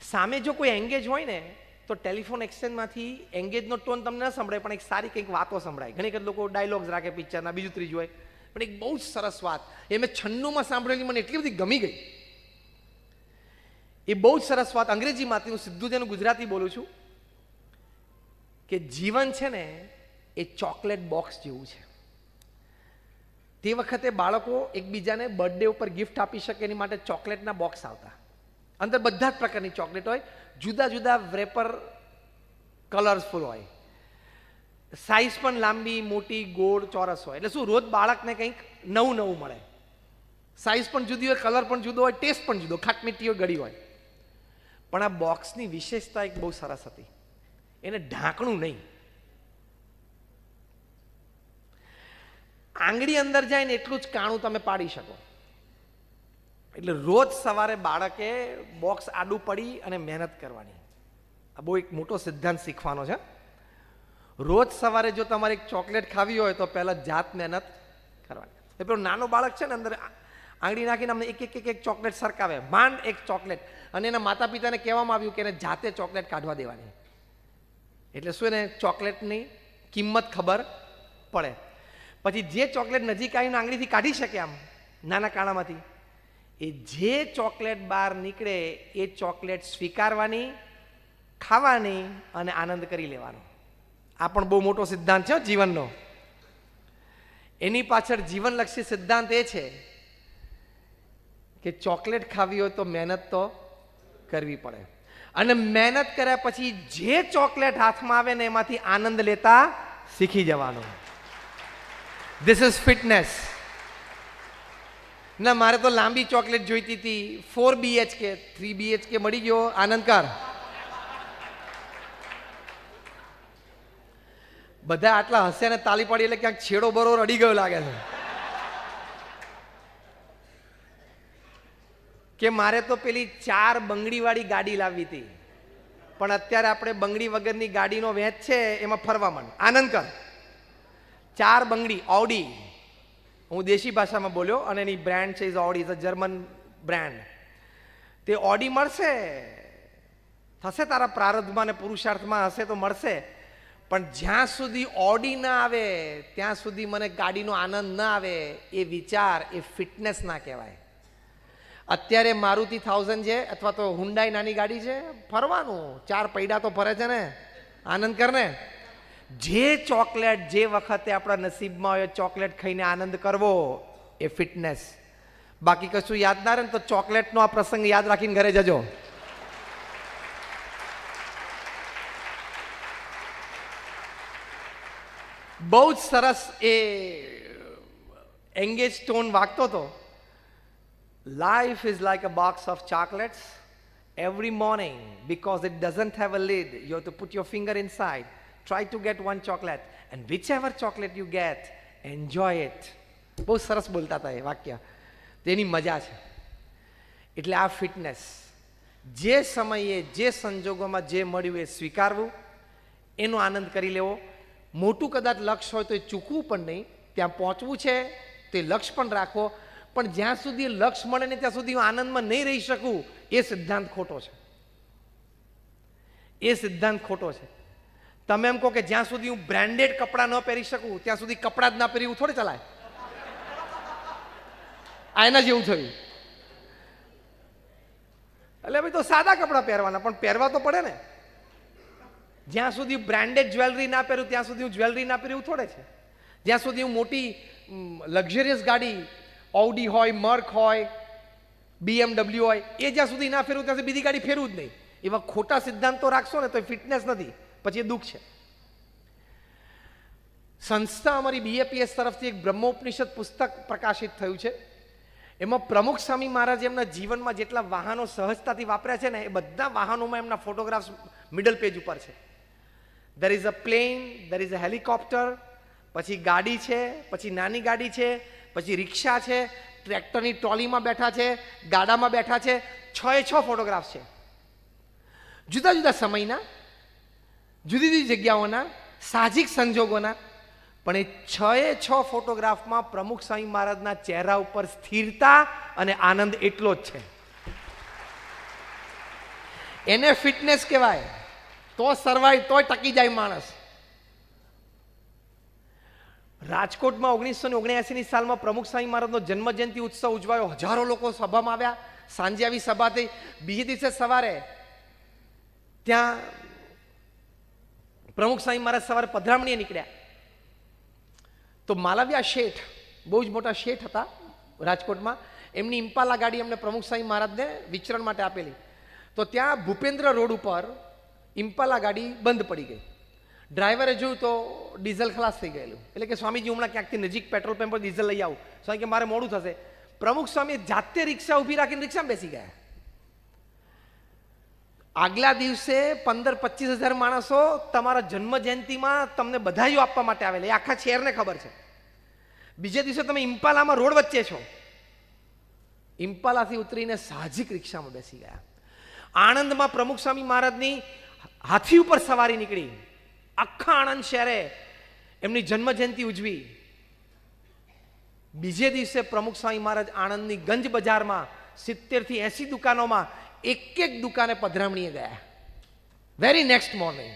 સામે જો કોઈ એંગેજ હોય ને તો ટેલિફોન એક્સચેન્જમાંથી એંગેજનો ટોન તમને ન સંભળાય, પણ એક સારી કંઈક વાતો સંભળાય. ઘણી વખત લોકો ડાયલોગ્સ રાખે પિક્ચરના, બીજું ત્રીજું હોય, પણ એક બહુ જ સરસ વાત એ મેં 96માં સાંભળેલી, મને એટલી બધી ગમી ગઈ. એ બહુ જ સરસ વાત અંગ્રેજીમાંથી, હું સીધું તેનું ગુજરાતી બોલું છું, કે જીવન છે ને એ ચોકલેટ બોક્સ જેવું છે. તે વખતે બાળકો એકબીજાને બર્થડે ઉપર ગિફ્ટ આપી શકે એની માટે ચોકલેટના બોક્સ આવતા. અંદર બધા જ પ્રકારની ચોકલેટ હોય, જુદા જુદા વેપર કલર્સફુલ હોય, સાઈઝ પણ લાંબી મોટી ગોળ ચોરસ હોય. એટલે શું, રોજ બાળકને કંઈક નવું નવું મળે. સાઈઝ પણ જુદી હોય, કલર પણ જુદો હોય, ટેસ્ટ પણ જુદો, ખાટમીઠી હોય, ગળી હોય. પણ આ બોક્સની વિશેષતા એક બહુ સરસ હતી, એને ઢાંકણું નહીં. આંગળી અંદર જાય ને એટલું જ કાણું તમે પાડી શકો. એટલે રોજ સવારે બાળકે બોક્સ આડું પડી અને મહેનત કરવાની. આ બહુ એક મોટો સિદ્ધાંત શીખવાનો છે. રોજ સવારે જો તમારે એક ચોકલેટ ખાવી હોય તો પહેલાં જાત મહેનત કરવાની. એ પેલો નાનો બાળક છે ને અંદર આંગળી નાખીને અમને એક એક એક એક ચોકલેટ સરકાવે, માંડ એક ચોકલેટ, અને એના માતા પિતાને કહેવામાં આવ્યું કે એને જાતે ચોકલેટ કાઢવા દેવાની. એટલે શું, એને ચોકલેટની કિંમત ખબર પડે. પછી જે ચોકલેટ નજીક આવીને આંગળીથી કાઢી શકે આમ નાના કાણામાંથી, એ જે ચોકલેટ બહાર નીકળે એ ચોકલેટ સ્વીકારવાની, ખાવાની અને આનંદ કરી લેવાનો. આ પણ બહુ મોટો સિદ્ધાંત છે જીવનનો. એની પાછળ જીવનલક્ષી સિદ્ધાંત એ છે કે ચોકલેટ ખાવી હોય તો મહેનત તો કરવી પડે, અને મહેનત કર્યા પછી જે ચોકલેટ હાથમાં આવે ને એમાંથી આનંદ લેતા શીખી જવાનું. This is fitness. ના, મારે તો લાંબી ચોકલેટ જોઈતી હતી, 4 BHK 3 BHK મળી ગયો, આનંદ કર. બધા આટલા હસે ને તાલી પાડી એટલે ક્યાંક છેડો બરોબર અડી ગયો લાગે છે. કે મારે તો પેલી 4 બંગડી વાળી ગાડી લાવવી હતી, પણ અત્યારે આપણે બંગડી વગરની ગાડીનો વેચ છે એમાં ફરવા માંડ. આનંદ કર. 4 બંગડી ઓડી, હું દેશી ભાષામાં બોલ્યો, અને એની બ્રાન્ડ છે is Audi, is a German brand. તે ઓડી મળશે, થશે તારા પ્રારબ્ધમાં ને પુરુષાર્થમાં હશે તો મળશે, પણ જ્યાં સુધી ઓડી ના આવે ત્યાં સુધી મને ગાડીનો આનંદ ના આવે. એ વિચાર, એ ફિટનેસ ના કહેવાય. અત્યારે મારુતિ 1000 છે અથવા તો હુન્ડાઈ નાની ગાડી છે, ફરવાનું, 4 પૈડા તો ફરે છે ને, આનંદ કર ને. જે ચોકલેટ જે વખતે આપણા નસીબમાં હોય ચોકલેટ ખાઈને આનંદ કરવો, એ ફિટનેસ. બાકી કશું યાદ ના રહે ને તો ચોકલેટનો આ પ્રસંગ યાદ રાખીને ઘરે જજો. બહુ જ સરસ એ એંગેજ ટોન વાગતો હતો. Life is like a box of chocolates. Every morning, because it doesn't have a lid, you have to put your finger inside. Try to get one chocolate, and whichever chocolate you get, enjoy it. બહુ સરસ બોલતા હતા એ વાક્ય, તેની મજા છે. એટલે આ ફિટનેસ, જે સમયે જે સંજોગોમાં જે મળ્યું એ સ્વીકારવું, એનો આનંદ કરી લેવો. મોટું કદાચ લક્ષ્ય હોય તો એ ચૂકવું પણ નહીં, ત્યાં પહોંચવું છે તે લક્ષ્ય પણ રાખો, પણ જ્યાં સુધી લક્ષ્ય મળે ને ત્યાં સુધી હું આનંદમાં નહીં રહી શકું, એ સિદ્ધાંત ખોટો છે. એ સિદ્ધાંત ખોટો છે. તમે એમ કહો કે જ્યાં સુધી હું બ્રાન્ડેડ કપડાં ન પહેરી શકું ત્યાં સુધી કપડાં જ ના પહેરી, એવું થોડે ચલાય. આ એના જેવું થયું. એટલે ભાઈ તો સાદા કપડાં પહેરવાના, પણ પહેરવા તો પડે ને. જ્યાં સુધી બ્રાન્ડેડ જ્વેલરી ના પહેરું ત્યાં સુધી હું જ્વેલરી ના પહેરું, એવું થોડે છે. જ્યાં સુધી હું મોટી લક્ઝરિયસ ગાડી ઓડી હોય, મર્ક હોય, BMW હોય, એ જ્યાં સુધી ના ફેરવું ત્યાં સુધી બીજી ગાડી ફેરવું જ નહીં. એવા ખોટા સિદ્ધાંતો રાખશો ને તો એ ફિટનેસ નથી, પછી એ દુઃખ છે. સંસ્થા અમારી BAPS તરફથી એક બ્રહ્મોપનિષદ પુસ્તક પ્રકાશિત થયું છે. એમાં પ્રમુખ સ્વામી મહારાજ એમના જીવનમાં જેટલા વાહનો સહજતાથી વાપર્યા છે ને, એ બધા વાહનોમાં એમના ફોટોગ્રાફ્સ મિડલ પેજ ઉપર છે. there is a plane, there is a helicopter, પછી ગાડી છે, પછી નાની ગાડી છે, પછી રિક્ષા છે, ટ્રેક્ટરની ટ્રોલીમાં બેઠા છે, ગાડામાં બેઠા છે. 6 ફોટોગ્રાફ્સ છે, જુદા જુદા સમયના, જુદી જુદી જગ્યાઓના, સાહજિક સંજોગોના. પણ એ 6 ફોટોગ્રાફમાં પ્રમુખ સ્વામી મહારાજના ચહેરા ઉપર સ્થિરતા અને આનંદ એટલો જ છે. એને ફિટનેસ કહેવાય. તો સર્વાઈવ, તોય ટકી જાય માણસ. રાજકોટમાં 1979ની સાલમાં પ્રમુખ સ્વામી મહારાજનો જન્મજયંતિ ઉત્સવ ઉજવાયો. હજારો લોકો સભામાં આવ્યા. સાંજે આવી સભા થઈ. બીજે દિવસે સવારે ત્યાં પ્રમુખ સ્વામી મહારાજ સવારે પધરામણીએ નીકળ્યા. તો માલવિયા શેઠ, બહુ જ મોટા શેઠ હતા રાજકોટમાં, એમની ઇમ્પાલા ગાડી અમને પ્રમુખ સ્વામી મહારાજને વિચરણ માટે આપેલી. તો ત્યાં ભૂપેન્દ્ર રોડ ઉપર ઇમ્પાલા ગાડી બંધ પડી ગઈ. ડ્રાઈવરે જોયું તો ડીઝલ ખલાસ થઈ ગયેલું. એટલે કે સ્વામીજી હમણાં ક્યાંકથી નજીક પેટ્રોલ પંપ પર ડીઝલ લઈ આવું. સ્વામી કે મારે મોડું થશે. પ્રમુખ સ્વામી જાતે રિક્ષા ઊભી રાખીને રિક્ષામાં બેસી ગયા. આગલા દિવસે 15-25 હજાર માણસો તમારા જન્મ જયંતિમાં તમને બધાઈઓ આપવા માટે આવેલા. એ આખા શહેરને ખબર છે. બીજે દિવસે તમે ઇમ્પાલામાં રોડ વચ્ચે છો. ઇમ્પાલાથી ઉતરીને સાહજિક રિક્ષામાં બેસી ગયા. આણંદમાં પ્રમુખ સ્વામી મહારાજની હાથી ઉપર સવારી નીકળી. આખા આણંદ શહેરે એમની જન્મ જયંતિ ઉજવી. બીજે દિવસે પ્રમુખ સ્વામી મહારાજ આણંદની ગંજ બજારમાં 70 થી 80 દુકાનોમાં એક દુકાને પધરામણીએ ગયા. વેરી નેક્સ્ટ મોર્નિંગ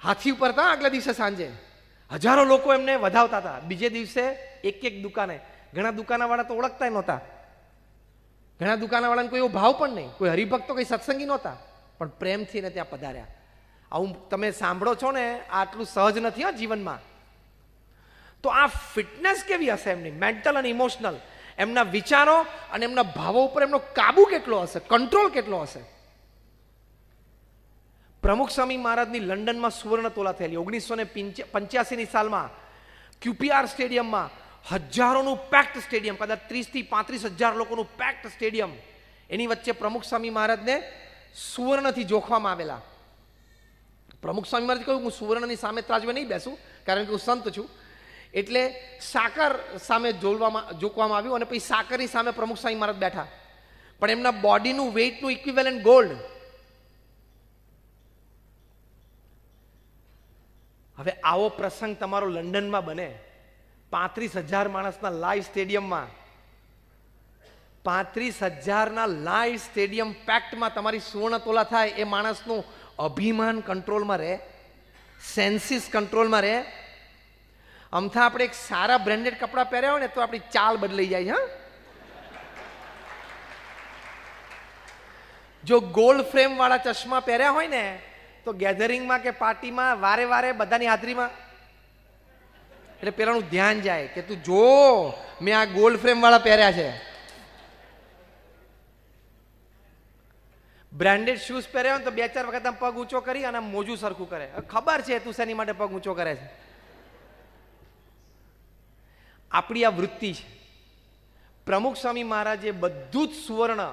હાથી ઉપર હતા. આગલા દિવસે સાંજે હજારો લોકો એમને વધાવતા હતા. બીજે દિવસે એક દુકાને. ઘણા દુકાનવાળા તો ઓળખતા નહોતા. ઘણા દુકાનવાળાને કોઈ એવો ભાવ પણ નહીં. કોઈ હરિભક્તો, કોઈ સત્સંગી નહોતા, પણ પ્રેમથી ને ત્યાં પધાર્યા. આવું તમે સાંભળો છો ને, આટલું સહજ નથી હો જીવનમાં. તો આ ફિટનેસ કેવી હશે એમની, મેન્ટલ અને ઇમોશનલ, એમના વિચારો અને એમના ભાવો ઉપર એમનો કાબુ કેટલો હશે, કંટ્રોલ કેટલો હશે. પ્રમુખ સ્વામી મહારાજની લંડનમાં સુવર્ણ તોલા થયેલી. 1985ની સાલમાં QPR સ્ટેડિયમમાં હજારોનું પેક્ડ સ્ટેડિયમ, કદાચ 30 થી 35 હજાર લોકોનું પેક્ડ સ્ટેડિયમ, એની વચ્ચે પ્રમુખ સ્વામી મહારાજને સુવર્ણથી જોખવામાં આવેલા. પ્રમુખ સ્વામી મહારાજ કહ્યું, હું સુવર્ણની સામે ત્રાજવે નહીં બેસું, કારણ કે હું સંત છું. એટલે સાકર સામે જોકવામાં આવ્યું અને પછી સાકરની સામે પ્રમુખ સ્વામી મહારાજ બેઠા. પણ એમના બોડીનું વેઇટનું ઇક્વિવેલન્ટ ગોલ્ડ. હવે આવો પ્રસંગ તમારો લંડનમાં બને, 35,000 માણસના લાઈવ સ્ટેડિયમમાં, 35,000ના લાઈવ સ્ટેડિયમ પેક્ટમાં તમારી સુવર્ણ તોલા થાય. એ માણસનું અભિમાન કંટ્રોલમાં રહે, સેન્સીસ કંટ્રોલમાં રહે. અમથા આપણે એક સારા બ્રાન્ડેડ કપડાં પહેર્યા હોય ને તો આપણી ચાલ બદલાઈ જાય. હા, જો ગોલ્ડ ફ્રેમ વાળા ચશ્મા પહેર્યા હોય ને તો ગેધરિંગમાં કે પાર્ટીમાં વારે વારે બધાની હાજરીમાં એટલે પેલાનું ધ્યાન જાય કે તું જો મેં આ ગોલ્ડ ફ્રેમ વાળા પહેર્યા છે. બ્રાન્ડેડ શૂઝ પહેર્યા હોય તો 2-4 વખત આમ પગ ઊંચો કરી અને મોજું સરખું કરે. ખબર છે તું શેની માટે પગ ઊંચો કરે છે. આપણી આ વૃત્તિ છે. પ્રમુખ સ્વામી મહારાજે બધું જ સુવર્ણ,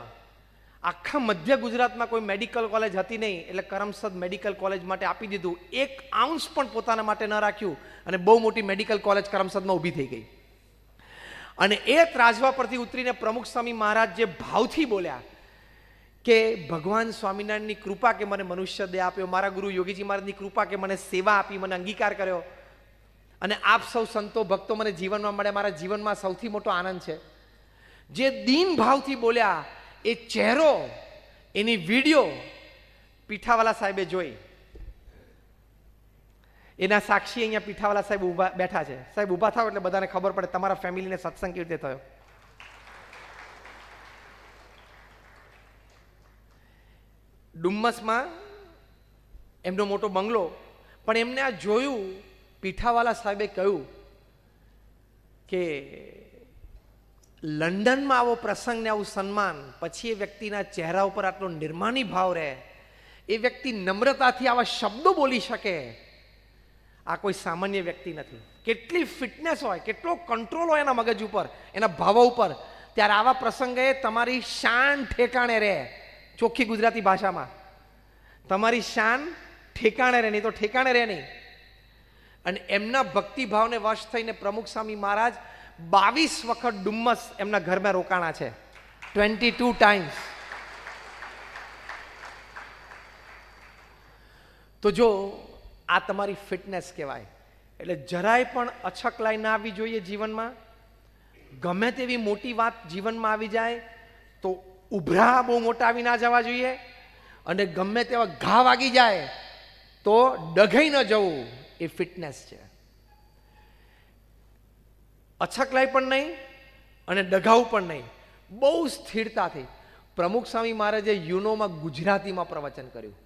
આખા મધ્ય ગુજરાતમાં કોઈ મેડિકલ કોલેજ હતી નહીં, એટલે કરમસદ મેડિકલ કોલેજ માટે આપી દીધું. 1 આઉન્સ પણ પોતાના માટે ન રાખ્યું અને બહુ મોટી મેડિકલ કોલેજ કરમસદમાં ઊભી થઈ ગઈ. અને એ ત્રાજવા પરથી ઉતરીને પ્રમુખ સ્વામી મહારાજ જે ભાવથી બોલ્યા કે ભગવાન સ્વામિનારાયણની કૃપા કે મને મનુષ્ય દેહ આપ્યો, મારા ગુરુ યોગીજી મહારાજની કૃપા કે મને સેવા આપી, મને અંગીકાર કર્યો, અને આપ સૌ સંતો ભક્તો મને જીવનમાં મળે, મારા જીવનમાં સૌથી મોટો આનંદ છે. જે દીન ભાવથી બોલ્યા એ ચહેરો, એની વિડીયો પીઠાવાલા સાહેબે જોઈ. એના સાક્ષી અહીંયા પીઠાવાલા સાહેબ ઊભા બેઠા છે. સાહેબ ઊભા થાવ એટલે બધાને ખબર પડે તમારા ફેમિલીને સત્સંગ કેવી રીતે થયો. ડુમ્મસમાં એમનો મોટો બંગલો, પણ એમને આ જોયું. પીઠાવાલા સાહેબે કહ્યું કે લંડનમાં આવો પ્રસંગ ને આવું સન્માન, પછી એ વ્યક્તિના ચહેરા ઉપર આટલો નિર્માની ભાવ રહે, એ વ્યક્તિ નમ્રતાથી આવા શબ્દો બોલી શકે, આ કોઈ સામાન્ય વ્યક્તિ નથી. કેટલી ફિટનેસ હોય, કેટલો કંટ્રોલ હોય એના મગજ ઉપર, એના ભાવો ઉપર. ત્યારે આવા પ્રસંગે તમારી શાન ઠેકાણે રહે. ચોખ્ખી ગુજરાતી ભાષામાં તમારી શાન ઠેકાણે રહે, નહીં તો ઠેકાણે રહે નહીં. અને એમના ભક્તિભાવને વશ થઈને પ્રમુખ સ્વામી મહારાજ 22 વખત ડુમ્મસ એમના ઘરમાં રોકાણા છે. 22 ટાઈમ્સ. તો જો આ તમારી ફિટનેસ કહેવાય. એટલે જરાય પણ અછકલાઈ ના આવવી જોઈએ જીવનમાં. ગમે તેવી મોટી વાત જીવનમાં આવી જાય તો ઉભરા બહુ મોટા આવી ના જવા જોઈએ, અને ગમે તેવા ઘા વાગી જાય તો ડઘાઈ ન જવું, એ ફિટનેસ છે. અછકલાઈ પણ નહીં અને ડઘાવું પણ નહીં, બહુ સ્થિરતાથી. પ્રમુખ સ્વામી મહારાજે યુનોમાં ગુજરાતીમાં પ્રવચન કર્યું.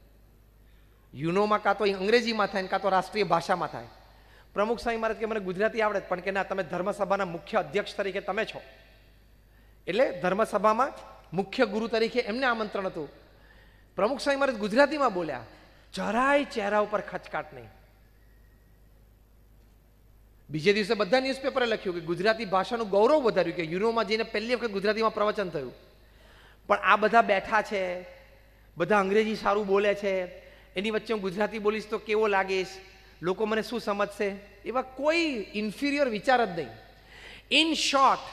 યુનોમાં કાં તો અંગ્રેજીમાં થાય ને કાં તો રાષ્ટ્રીય ભાષામાં થાય. પ્રમુખ સ્વામી મહારાજ કે મને ગુજરાતી આવડે, પણ કે ના, તમે ધર્મસભાના મુખ્ય અધ્યક્ષ તરીકે તમે છો, એટલે ધર્મસભામાં મુખ્ય ગુરુ તરીકે એમને આમંત્રણ હતું. પ્રમુખ સ્વામી મહારાજ ગુજરાતીમાં બોલ્યા, જરાય ચહેરા ઉપર ખચકાટ નહીં. બીજે દિવસે બધા ન્યૂઝપેપરે લખ્યું કે ગુજરાતી ભાષાનું ગૌરવ વધાર્યું, કે યુરોમાં જઈને પહેલી વખત ગુજરાતીમાં પ્રવચન થયું. પણ આ બધા બેઠા છે, બધા અંગ્રેજી સારું બોલે છે, એની વચ્ચે હું ગુજરાતી બોલીશ તો કેવો લાગીશ, લોકો મને શું સમજશે, એવા કોઈ ઇન્ફિરિયર વિચાર જ નહીં. In short,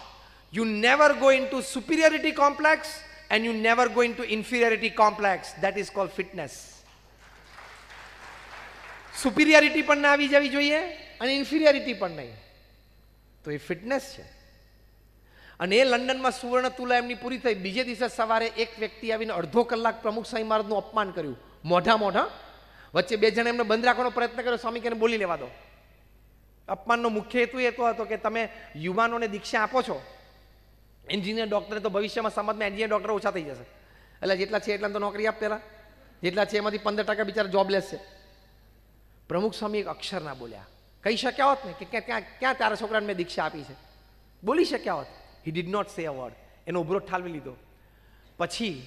you never go into superiority complex and you never go into inferiority complex. That is called fitness. Superiority પણ ના આવી જવી જોઈએ અને ઇન્ફિરિયરિટી પણ નહીં, તો એ ફિટનેસ છે. અને એ લંડનમાં સુવર્ણ તુલા એમની પૂરી થઈ. બીજે દિવસે સવારે એક વ્યક્તિ આવીને અડધો કલાક પ્રમુખ સ્વામી મહારાજનું અપમાન કર્યું, મોઢા. વચ્ચે બે જણા એમને બંધ રાખવાનો પ્રયત્ન કર્યો. સ્વામી કે બોલી લેવા દો. અપમાનનો મુખ્ય હેતુ એ તો હતો કે તમે યુવાનોને દીક્ષા આપો છો, એન્જિનિયર ડોક્ટરે તો ભવિષ્યમાં સમાજમાં એન્જિનિયર ડોક્ટર ઓછા થઈ જશે, એટલે જેટલા છે એટલા તો નોકરી આપ, પહેલા જેટલા છે એમાંથી 15% બિચારા જોબલેસ છે. પ્રમુખ સ્વામી એક અક્ષર ના બોલ્યા. કહી શક્યા હોત ને કે ક્યાં તારા છોકરાને મેં દીક્ષા આપી છે, બોલી શક્યા હોત. હી ડીડ નોટ સે અ વર્ડ. એનો ઉભરો ઠાલવી લીધો. પછી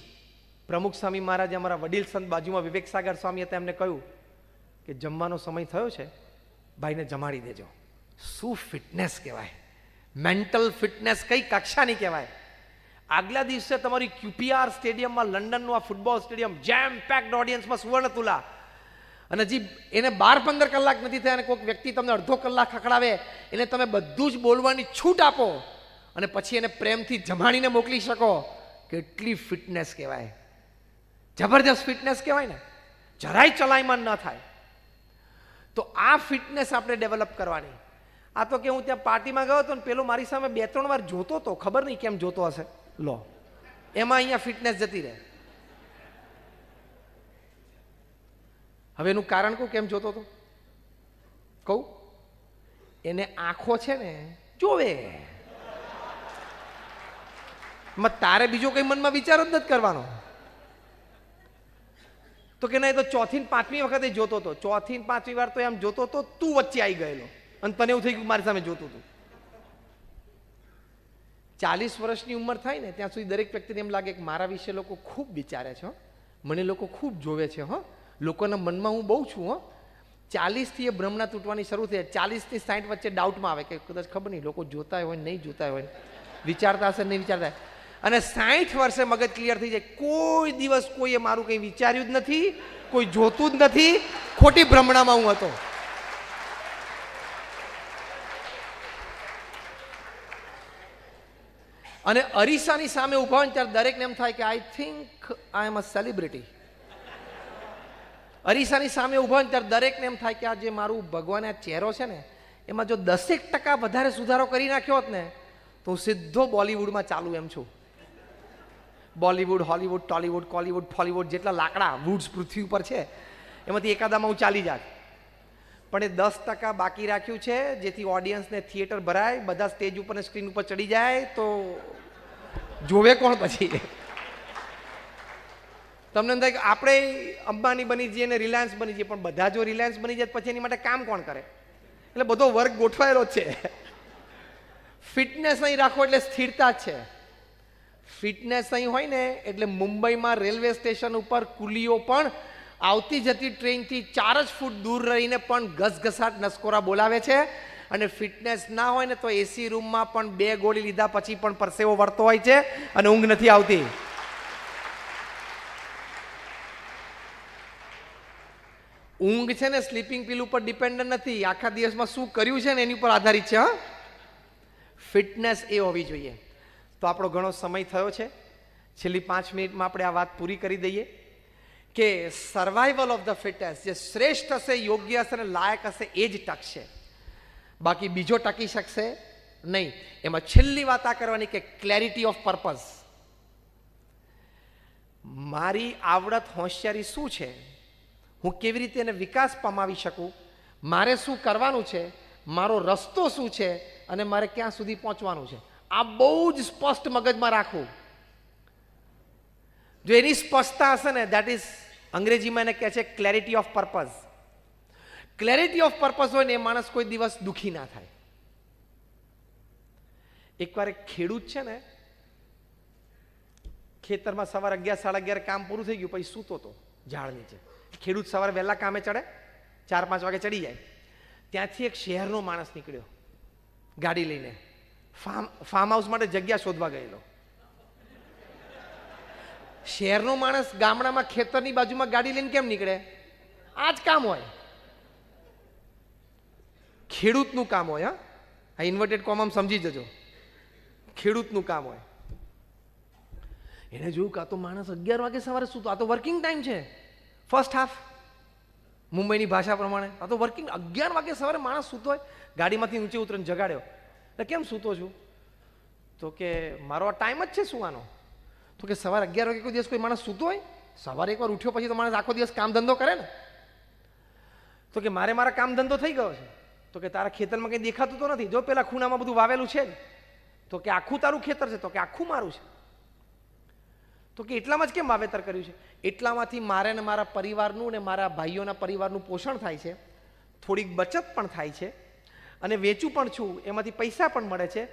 પ્રમુખ સ્વામી મહારાજે અમારા વડીલ સંત બાજુમાં વિવેક સાગર સ્વામી હતા, એમને કહ્યું કે જમવાનો સમય થયો છે, ભાઈને જમાડી દેજો. શું ફિટનેસ કહેવાય! મેન્ટલ ફિટનેસ કઈ કક્ષાની કહેવાય! આગલા દિવસે તમારી QPR સ્ટેડિયમમાં, લંડનનું આ ફૂટબોલ સ્ટેડિયમ, જેમ પેક્ડ ઓડિયન્સમાં સુવર્ણ તુલા, અને હજી એને 12-15 કલાક નથી થયા અને કોઈક વ્યક્તિ તમને અડધો કલાક ખકડાવે, એને તમે બધું જ બોલવાની છૂટ આપો અને પછી એને પ્રેમથી જમાડીને મોકલી શકો, કેટલી ફિટનેસ કહેવાય! જબરજસ્ત ફિટનેસ કહેવાય ને. જરાય ચલાયમાન ન થાય. તો આ ફિટનેસ આપણે ડેવલપ કરવાની. આ તો કે હું ત્યાં પાર્ટીમાં ગયો હતો ને પેલો મારી સામે 2-3 વાર જોતો હતો, ખબર નહીં કેમ જોતો હશે, લો એમાં અહીંયા ફિટનેસ જતી રહે. હવે એનું કારણ કહું કેમ જોતો હતો, કહું. એને આંખો છે ને જોવે, તારે બીજો કઈ મનમાં વિચાર જ નથી કરવાનો. તો કે ના, એ તો 4થી 5મી વખતે જોતો હતો. 4થી 5મી વાર તો એમ જોતો હતો, તું વચ્ચે આવી ગયેલો અને તને એવું થઈ ગયું મારી સામે જોતું હતું. 40 વર્ષની ઉંમર થાય ને ત્યાં સુધી દરેક વ્યક્તિને એમ લાગે કે મારા વિશે લોકો ખૂબ વિચારે છે, મને લોકો ખૂબ જોવે છે, લોકોના મનમાં હું બહુ છું. 40થી એ ભ્રમણા તૂટવાની શરૂ થઈ. 40થી 60 વચ્ચે ડાઉટમાં આવે કે કદાચ ખબર નહીં લોકો જોતા હોય નહીં જોતા હોય, વિચારતા હશે નહીં વિચારતા. અને 60 વર્ષે મગજ ક્લિયર થઈ જાય, કોઈ દિવસ કોઈએ મારું કંઈ વિચાર્યું જ નથી, કોઈ જોતું જ નથી, ખોટી ભ્રમણામાં હું હતો. અને અરીસાની સામે ઉભા હોય ત્યારે દરેકને એમ થાય કે I think I M a celebrity. અરીસાની સામે ઉભા હોય ત્યારે દરેકને એમ થાય કે આ જે મારું ભગવાન આ ચહેરો છે ને, એમાં જો 10% વધારે સુધારો કરી નાખ્યો હોત ને તો હું સીધો બોલિવૂડમાં ચાલુ એમ છું. બોલિવૂડ, હોલિવૂડ, ટોલિવૂડ, કોલિવૂડ, ફોલિવૂડ, જેટલા લાકડા વુડ્સ પૃથ્વી ઉપર છે એમાંથી એકાદામાં હું ચાલી જાત. પણ એ 10% બાકી રાખ્યું છે જેથી ઓડિયન્સને થિયેટર ભરાય, બધા સ્ટેજ ઉપર ને સ્ક્રીન ઉપર ચડી જાય તો જોવે કોણ પછી? તમને એમ થાય કે આપણે અંબાની બની જઈએ ને રિલાયન્સ બની જઈએ, પણ બધા જો રિલાયન્સ બની જાય પછી એની માટે કામ કોણ કરે? એટલે બધો વર્ક ગોઠવાયેલો જ છે. ફિટનેસ અહીં રાખો એટલે સ્થિરતા જ છે. ફિટનેસ અહીં હોય ને એટલે મુંબઈમાં રેલવે સ્ટેશન ઉપર કુલીઓ પણ આવતી જતી ટ્રેનથી 4 જ ફૂટ દૂર રહીને પણ ઘસઘસાટ નસકોરા બોલાવે છે. અને ફિટનેસ ના હોય ને તો એસી રૂમમાં પણ 2 ગોળી લીધા પછી પણ પરસેવો વળતો હોય છે અને ઊંઘ નથી આવતી. ઊંઘ છે ને સ્લીપિંગ પિલ ઉપર ડિપેન્ડન્ટ નથી, આખા દિવસમાં શું કર્યું છે ને એની ઉપર આધારિત છે. ફિટનેસ એ હોવી જોઈએ. તો આપણો ઘણો સમય થયો છે, છેલ્લી 5 મિનિટમાં આપણે આ વાત પૂરી કરી દઈએ કે સર્વાઈવલ ઓફ ધ ફિટેસ્ટ, જે શ્રેષ્ઠ હશે, યોગ્ય હશે અને લાયક હશે એ જ ટકશે, બાકી બીજો ટકી શકશે નહીં. એમાં છેલ્લી વાત આ કરવાની કે ક્લેરિટી ઓફ પર્પઝ. મારી આવડત હોશિયારી શું છે, હું કેવી રીતે એને વિકાસ પામાવી શકું, મારે શું કરવાનું છે, મારો રસ્તો શું છે અને મારે ક્યાં સુધી પહોંચવાનું છે, આ બહુ જ સ્પષ્ટ મગજમાં રાખવું. જો એની સ્પષ્ટતા હશે ને, દેટ ઇઝ અંગ્રેજીમાં એને કહે છે clarity of purpose. Clarity of purpose હોય ને એ માણસ કોઈ દિવસ દુઃખી ના થાય. એકવાર એક ખેડૂત છે ને, ખેતરમાં સવારે 11, 11:30 કામ પૂરું થઈ ગયું, પછી સૂતો હતો ઝાડ નીચે. ખેડૂત સવારે વહેલા કામે ચડે, 4-5 વાગે ચડી જાય. ત્યાંથી એક શહેરનો માણસ નીકળ્યો ગાડી લઈને, ફાર્મ હાઉસ માટે જગ્યા શોધવા ગયેલો. શહેરનો માણસ ગામડામાં ખેતરની બાજુમાં ગાડી લઈને કેમ નીકળે? આ જ કામ હોય, ખેડૂતનું કામ હોય. હા, ઇન્વર્ટેડ કોમમાં સમજી જજો, ખેડૂતનું કામ હોય. એને જોયું કે આ તો માણસ 11 વાગે સવારે સૂતો, આ તો વર્કિંગ ટાઈમ છે, ફર્સ્ટ હાફ મુંબઈની ભાષા પ્રમાણે. આ તો વર્કિંગ, 11 વાગે સવારે માણસ સૂતો હોય. ગાડીમાંથી ઊંચે ઉતરીને જગાડ્યો. એટલે કેમ સૂતો છું? તો કે મારો આ ટાઈમ જ છે સુવાનો. તો કે સવારે 11 વાગે કોઈ દિવસ કોઈ માણસ સૂતો હોય? સવારે એકવાર ઉઠ્યો પછી તો માણસ આખો દિવસ કામ ધંધો કરે ને. તો કે મારા કામ ધંધો થઈ ગયો છે. તો કે તારા ખેતરમાં કંઈ દેખાતું તો નથી, જો પેલા ખૂણામાં બધું વાવેલું છે જ. તો કે આખું તારું ખેતર છે? તો કે આખું મારું છે. તો કે એટલામાં જ કેમ વાવેતર કર્યું છે? એટલામાંથી મારે ને મારા પરિવારનું ને મારા ભાઈઓના પરિવારનું પોષણ થાય છે, થોડીક બચત પણ થાય છે, અને વેચું પણ છું, એમાંથી પૈસા પણ મળે છે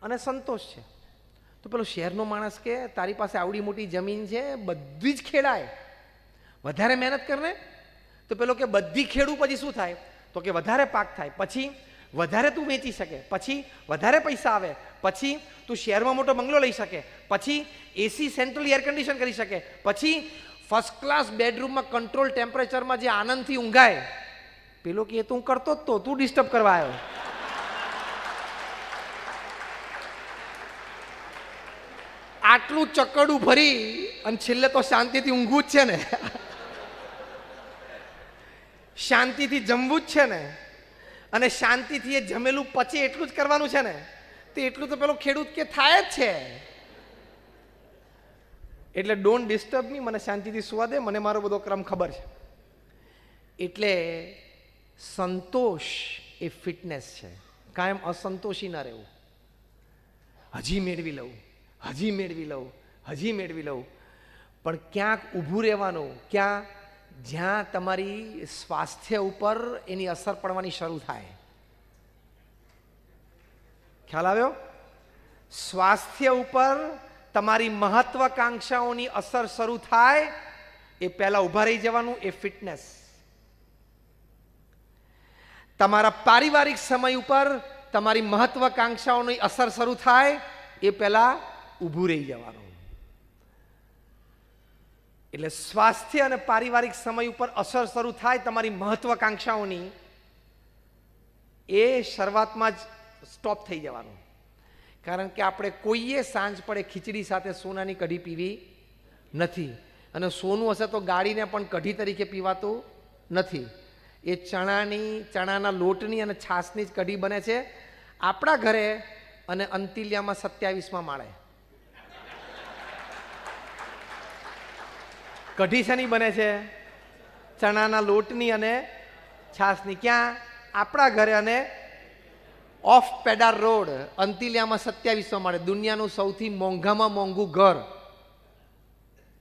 અને સંતોષ છે. તો પેલો શહેરનો માણસ કે તારી પાસે આવડી મોટી જમીન છે, બધી જ ખેડાય, વધારે મહેનત કરને. તો પેલો કે બધી ખેડું પછી શું થાય? તો કે વધારે પાક થાય, પછી વધારે તું વેચી શકે, પછી વધારે પૈસા આવે, પછી તું શહેરમાં મોટો બંગલો લઈ શકે, પછી એસી સેન્ટ્રલ એર કન્ડિશન કરી શકે, પછી ફર્સ્ટ ક્લાસ બેડરૂમમાં કંટ્રોલ ટેમ્પરેચરમાં જે આનંદથી ઊંઘાય. પેલો કે એ તો હું કરતો જ તો, તું ડિસ્ટર્બ કરવા આવ્યો. આટલું ચકડું ભરી અને છેલ્લે તો શાંતિથી ઊંઘવું જ છે ને, શાંતિથી જમવું જ છે ને, અને શાંતિથી એ જમેલું પચે એટલું જ કરવાનું છે ને. તો એટલું તો પેલો ખેડૂત કે થાય જ છે. એટલે ડોન્ટ ડિસ્ટર્બ મી, મને શાંતિથી સુવા દે, મને મારો બધો ક્રમ ખબર છે. એટલે સંતોષ એ ફિટનેસ છે. કાયમ અસંતોષી ના રહેવું, હજી મેળવી લઉં, હજી મેળવી લઉં, હજી મેળવી લઉં. પણ ક્યાંક ઊભું રહેવાનું, ક્યાં? જ્યાં તમારી સ્વાસ્થ્ય ઉપર એની અસર પડવાની શરૂ થાય. ખ્યાલ આવ્યો? સ્વાસ્થ્ય ઉપર તમારી મહત્વાકાંક્ષાઓની અસર શરૂ થાય એ પહેલા ઊભા રહી જવાનું, એ ફિટનેસ. તમારા પારિવારિક સમય ઉપર તમારી મહત્વાકાંક્ષાઓની અસર શરૂ થાય એ પહેલા ઊભું રહી જવાનું. એટલે સ્વાસ્થ્ય અને પારિવારિક સમય ઉપર અસર શરૂ થાય તમારી મહત્વાકાંક્ષાઓની, એ શરૂઆતમાં જ સ્ટોપ થઈ જવાનું. કારણ કે આપણે કોઈએ સાંજ પડે ખીચડી સાથે સોનાની કઢી પીવી નથી. અને સોનું હશે તો ગાળીને પણ કઢી તરીકે પીવાતું નથી. એ ચણાના લોટની અને છાશની જ કઢી બને છે આપણા ઘરે અને અંતિલિયામાં 27માં માળે. કઢી શાની બને છે? ચણાના લોટની અને છાશની. ક્યાં? આપણા ઘરે અને ઓફ પેડાર રોડ, અંતિલિયામાં 27માં માળે. દુનિયાનું સૌથી મોંઘામાં મોંઘું ઘર,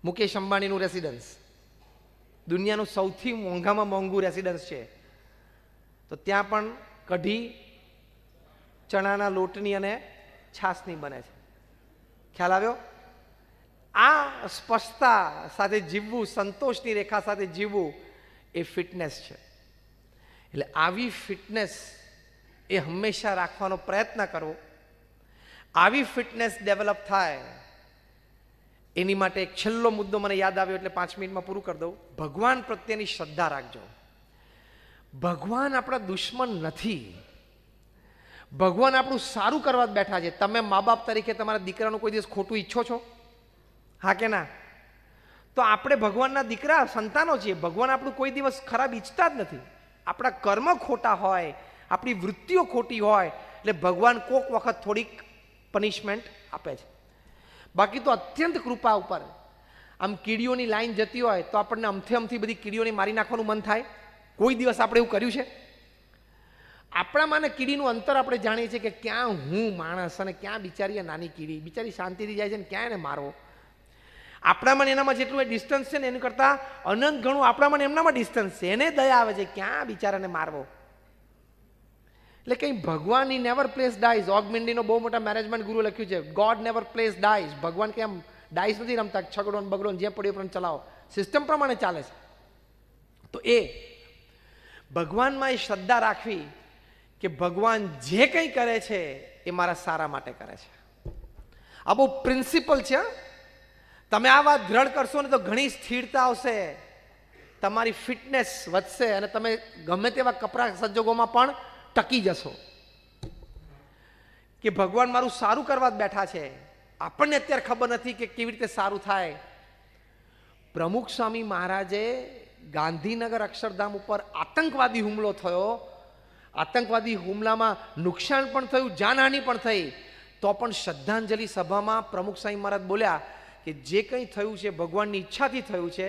મુકેશ અંબાણીનું રેસિડન્સ. દુનિયાનું સૌથી મોંઘામાં મોંઘું રેસિડન્સ છે. તો ત્યાં પણ કઢી ચણાના લોટની અને છાશની બને છે. ખ્યાલ આવ્યો? આ સ્પષ્ટતા સાથે જીવવું, સંતોષની રેખા સાથે જીવવું, એ ફિટનેસ છે. એટલે આવી ફિટનેસ એ હંમેશા રાખવાનો પ્રયત્ન કરવો. આવી ફિટનેસ ડેવલપ થાય એની માટે એક છેલ્લો મુદ્દો મને યાદ આવ્યો એટલે 5 મિનિટમાં પૂરું કરી દઉં. ભગવાન પ્રત્યેની શ્રદ્ધા રાખજો. ભગવાન આપણા દુશ્મન નથી. ભગવાન આપણું સારું કરવા જ બેઠા છે. તમે મા બાપ તરીકે તમારા દીકરાનું કોઈ દિવસ ખોટું ઈચ્છો છો? હા કે ના? તો આપણે ભગવાનના દીકરા સંતાનો છીએ. ભગવાન આપણું કોઈ દિવસ ખરાબ ઈચ્છતા જ નથી. આપણા કર્મ ખોટા હોય, આપણી વૃત્તિઓ ખોટી હોય એટલે ભગવાન કોક વખત થોડીક પનિશમેન્ટ આપે છે. બાકી તો અત્યંત કૃપા ઉપર આમ કીડીઓની લાઈન જતી હોય તો આપણને અમથી બધી કીડીઓને મારી નાખવાનું મન થાય? કોઈ દિવસ આપણે એવું કર્યું છે? આપણામાં ને કીડીનું અંતર આપણે જાણીએ છીએ કે ક્યાં હું માણસ અને ક્યાં બિચારી નાની કીડી, બિચારી શાંતિથી જાય છે ને ક્યાં એને મારવો. આપણામાં એનામાં જેટલું ડિસ્ટન્સ છે ને એનું કરતાં અનંત ઘણું આપણામાં એમનામાં ડિસ્ટન્સ છે. એને દયા આવે છે ક્યાં બિચારાને મારવો. એટલે કંઈ ભગવાન નેવર પ્લેસ ડાઈઝ. ઓગમેન્ડીનો બહુ મોટા મેનેજમેન્ટ ગુરુ લખ્યું છે, ગોડ નેવર પ્લેસ ડાઈઝ. ભગવાન કે આમ ડાઈસ નથી રમતા, છગડો બગડો જે પડ્યો પણ ચલાવો, સિસ્ટમ પ્રમાણે ચાલે છે. તો એ ભગવાનમાં એ શ્રદ્ધા રાખવી કે ભગવાન જે કંઈ કરે છે એ મારા સારા માટે કરે છે. આ બહુ પ્રિન્સિપલ છે. તમે આ વાત દ્રઢ કરશો ને તો ઘણી સ્થિરતા આવશે, તમારી ફિટનેસ વધશે અને તમે ગમે તેવા કપરા સંજોગોમાં પણ ટકી જશો કે ભગવાન મારું સારું કરવા જ બેઠા છે. આપણને અત્યારે ખબર નથી કે કેવી રીતે સારું થાય. પ્રમુખ સ્વામી મહારાજે ગાંધીનગર અક્ષરધામ ઉપર આતંકવાદી હુમલો થયો, આતંકવાદી હુમલામાં નુકસાન પણ થયું, જાનહાનિ પણ થઈ, તો પણ શ્રદ્ધાંજલિ સભામાં પ્રમુખ સ્વામી મહારાજ બોલ્યા કે જે કંઈ થયું છે ભગવાનની ઈચ્છાથી થયું છે,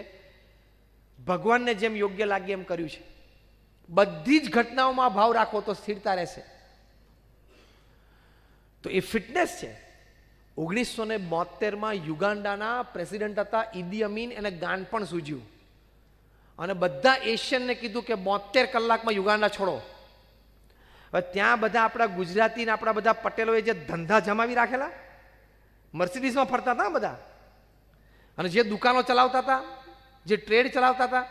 ભગવાનને જેમ યોગ્ય લાગે એમ કર્યું છે. બધી જ ઘટનાઓમાં ભાવ રાખો તો સ્થિરતા રહેશે. તો એ ફિટનેસ છે. 1972માં યુગાન્ડાના પ્રેસિડેન્ટ હતા ઈદી અમીન, એને ગાન પણ સૂજ્યું અને બધા એશિયનને કીધું કે 72 કલાકમાં યુગાન્ડા છોડો. હવે ત્યાં બધા આપણા ગુજરાતી ને આપણા બધા પટેલોએ જે ધંધા જમાવી રાખેલા, મર્સિડીઝમાં ફરતા હતા બધા, અને જે દુકાનો ચલાવતા હતા, જે ટ્રેડ ચલાવતા હતા,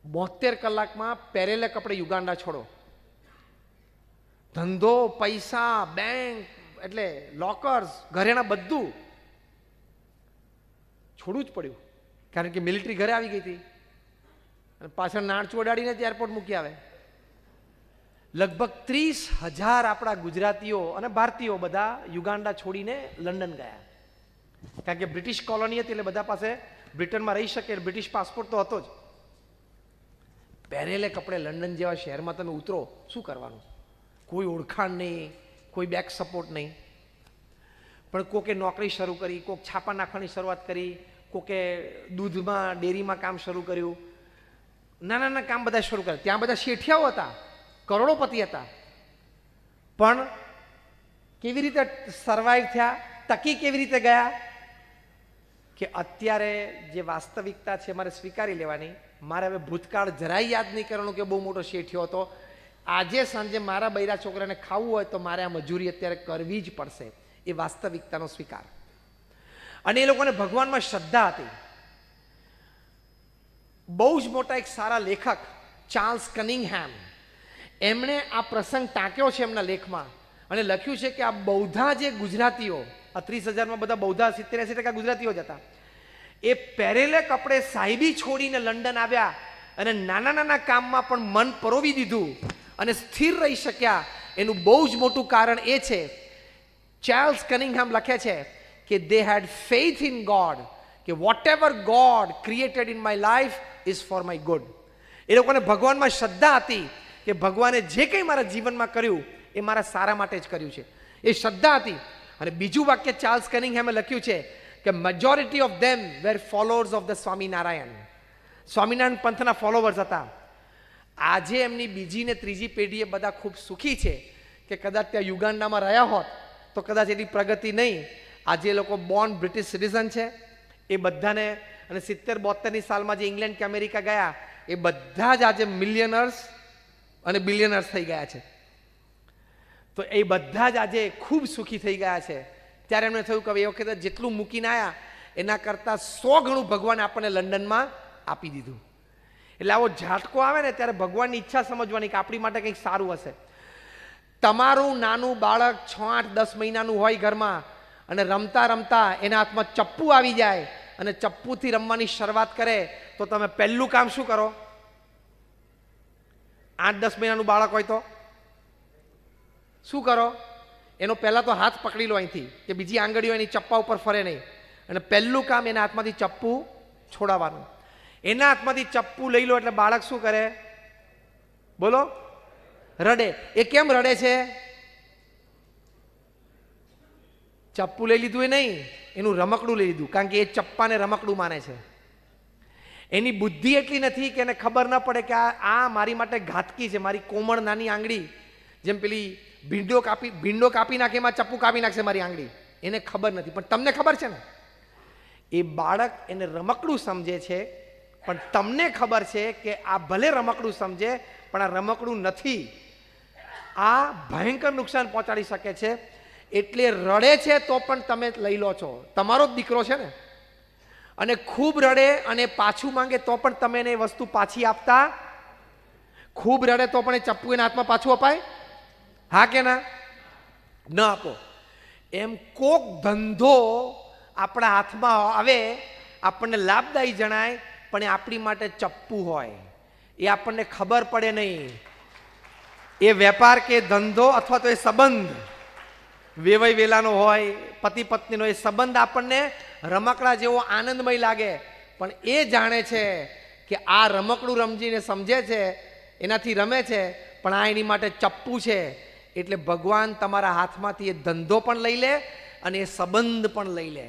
72 કલાકમાં પહેરેલા કપડે યુગાન્ડા છોડો. ધંધો, પૈસા, બેંક, એટલે લોકર્સ, ઘરેણા બધું છોડવું જ પડ્યું, કારણ કે મિલિટરી ઘરે આવી ગઈ હતી અને પાછળ નાણચું અડાડીને જ એરપોર્ટ મૂકી આવે. લગભગ 30,000 આપણા ગુજરાતીઓ અને ભારતીયો બધા યુગાન્ડા છોડીને લંડન ગયા, કારણ કે બ્રિટિશ કોલોની હતી એટલે બધા પાસે બ્રિટનમાં રહી શકે, બ્રિટિશ પાસપોર્ટ તો હતો જ. પહેરેલે કપડે લંડન જેવા શહેરમાં તમે ઉતરો, શું કરવાનું? કોઈ ઓળખાણ નહીં, કોઈ બેક સપોર્ટ નહીં. પણ કોકે નોકરી શરૂ કરી, કોક છાપા નાખવાની શરૂઆત કરી, કોકે દૂધમાં ડેરીમાં કામ શરૂ કર્યું, નાના નાના કામ બધા શરૂ કર્યા. ત્યાં બધા શેઠિયાઓ હતા, કરોડોપતિ હતા, પણ કેવી રીતે સર્વાઈવ થયા, ટકી કેવી રીતે ગયા? કે અત્યારે જે વાસ્તવિકતા છે મારે સ્વીકારી લેવાની. મારે હવે ભૂતકાળ જરાય યાદ નહીં કરવાનું કે બહુ મોટો શેઠિયો હતો. આજે સાંજે મારા બૈરા છોકરાને ખાવું હોય તો મારે આ મજૂરી અત્યારે કરવી જ પડશે. એ વાસ્તવિકતાનો સ્વીકાર. અને એ લોકોને ભગવાનમાં શ્રદ્ધા હતી. બહુ જ મોટા એક સારા લેખક ચાર્લ્સ કનિંગહેમ, એમણે આ પ્રસંગ ટાંક્યો છે એમના લેખમાં અને લખ્યું છે કે આ બૌદ્ધા જે ગુજરાતીઓ, આ 30,000માં બધા બૌદ્ધા 70-80% ગુજરાતીઓ જ હતા, એ પહેરેલે કપડે સાહેબી છોડીને લંડન આવ્યા અને નાના નાના કામમાં પણ મન પરોવી દીધું અને સ્થિર રહી શક્યા. એનું બહુ જ મોટું કારણ એ છે, ચાર્લ્સ કનિંગહેમ લખે છે કે they had faith in God, કે whatever God created in my life is for my good. એ લોકોને ભગવાનમાં શ્રદ્ધા હતી કે ભગવાને જે કંઈ મારા જીવનમાં કર્યું એ મારા સારા માટે જ કર્યું છે. એ શ્રદ્ધા હતી. અને બીજું વાક્ય ચાર્લ્સ કનિંગહેમે લખ્યું છે કે majority of them were followers of the Swaminarayan. Swaminarayan પંથના ફોલોવર્સ હતા. આજે એમની બીજી ને ત્રીજી પેઢીએ બધા ખૂબ સુખી છે કે કદાચ ત્યાં યુગાન્ડામાં રહ્યા હોત તો કદાચ એટલી પ્રગતિ નહીં. આજે એ લોકો બોર્ન બ્રિટિશ સિટીઝન છે. એ બધાને અને 70-72ની સાલમાં જે ઇંગ્લેન્ડ કે અમેરિકા ગયા એ બધા જ આજે મિલિયનર્સ અને બિલિયનર્સ થઈ ગયા છે. તો એ બધા જ આજે ખૂબ સુખી થઈ ગયા છે. ત્યારે એમને થયું કે એ વખતે જેટલું મૂકીને આવ્યા એના કરતાં 100 ગણું ભગવાન આપણને લંડનમાં આપી દીધું. એટલે આવો ઝાટકો આવે ને ત્યારે ભગવાનની ઈચ્છા સમજવાની કે આપણી માટે કંઈક સારું હશે. તમારું નાનું બાળક 6-8-10 મહિનાનું હોય ઘરમાં અને રમતા રમતા એના હાથમાં ચપ્પુ આવી જાય અને ચપ્પુથી રમવાની શરૂઆત કરે તો તમે પહેલું કામ શું કરો? 8-10 મહિનાનું બાળક હોય તો શું કરો? એનો પહેલા તો હાથ પકડી લો અહીંથી કે બીજી આંગળીઓ એની ચપ્પા ઉપર ફરે નહીં, અને પહેલું કામ એના હાથમાંથી ચપ્પુ છોડાવવાનું. એના હાથમાંથી ચપ્પુ લઈ લો એટલે બાળક શું કરે? બોલો, રડે. એ કેમ રડે છે? ચપ્પુ લઈ લીધું એ નહીં, એનું રમકડું લઈ લીધું, કારણ કે એ ચપ્પાને રમકડું માને છે. એની બુદ્ધિ એટલી નથી કે એને ખબર ન પડે કે આ મારી માટે ઘાતકી છે. મારી કોમળ નાની આંગળી, જેમ પેલી ભીંડો કાપી નાખે એમાં ચપ્પુ કાપી નાખશે મારી આંગળી, એને ખબર નથી. પણ તમને ખબર છે ને, એ બાળક એને રમકડું સમજે છે, પણ તમને ખબર છે કે આ ભલે રમકડું સમજે પણ આ રમકડું નથી, આ ભયંકર નુકસાન પહોંચાડી શકે છે. એટલે રડે છે તો પણ તમે લઈ લો છો, તમારો જ દીકરો છે ને, અને ખૂબ રડે અને પાછું માંગે તો પણ તમે એને વસ્તુ પાછી આપતા? ખૂબ રડે તો પણ એ ચપ્પુ એના હાથમાં પાછું અપાય? હા કે ના? ન આપો. એમ કોક ધંધો આપણા હાથમાં આવે, આપણને લાભદાયી જણાય, પણ એ આપણી માટે ચપ્પુ હોય, એ આપણને ખબર પડે નહીં. એ વેપાર કે ધંધો અથવા તો એ સંબંધ વેવાઈ વેલાનો હોય, પતિ પત્નીનો, એ સંબંધ આપણને રમકડા જેવો આનંદમય લાગે, પણ એ જાણે છે કે આ રમકડું રમજીને સમજે છે, એનાથી રમે છે, પણ આ એની માટે ચપ્પુ છે. એટલે ભગવાન તમારા હાથમાંથી એ ધંધો પણ લઈ લે અને એ સંબંધ પણ લઈ લે.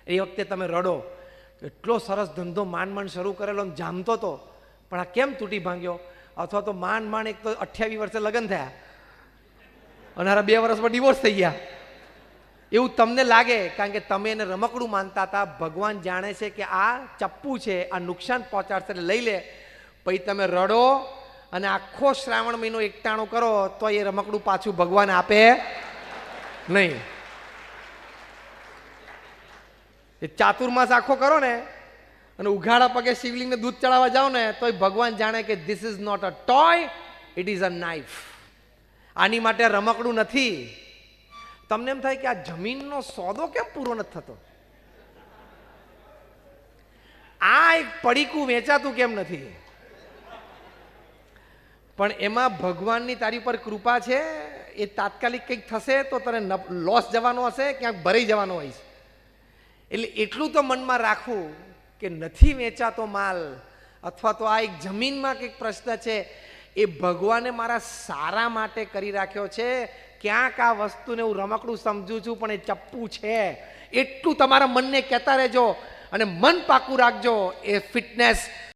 એ વખતે તમે રડો, એટલો સરસ ધંધો માંડ શરૂ કરેલો જામતો હતો, પણ આ કેમ તૂટી ભાંગ્યો? અથવા તો માંડ એક તો 28 વર્ષે લગ્ન થયા અને 2 વર્ષમાં ડિવોર્સ થઈ ગયા, એવું તમને લાગે, કારણ કે તમે એને રમકડું માનતા હતા. ભગવાન જાણે છે કે આ ચપ્પુ છે, આ નુકસાન પહોંચાડશે, એટલે લઈ લે. પછી તમે રડો અને આખો શ્રાવણ મહિનો એકટાણું કરો તો એ રમકડું પાછું ભગવાન આપે નહીં. એ ચાતુર્માસ આખો કરો ને અને ઉઘાડા પગે શિવલિંગને દૂધ ચડાવવા જાઓ ને તો ભગવાન જાણે કે this is not a toy, it is a knife. આની માટે રમકડું નથી. તમને એમ થાય કે આ જમીનનો સોદો કેમ પૂરો નથી થતો? આ એક પડીકું વેચાતું કેમ નથી? પણ એમાં ભગવાનની તારી પર કૃપા છે. એ તાત્કાલિક કંઈક થશે તો તને લોસ જવાનો હશે, ક્યાંક ભરાઈ જવાનો હોય. એટલે એટલું તો મનમાં રાખવું કે નથી વેચાતો માલ, અથવા તો આ એક જમીનમાં કંઈક પ્રશ્ન છે, એ ભગવાને મારા સારા માટે કરી રાખ્યો છે. ક્યાંક આ વસ્તુને હું રમકડું સમજું છું પણ એ ચપ્પુ છે, એટલું તમારા મનને કહેતા રહેજો અને મન પાકું રાખજો. એ ફિટનેસ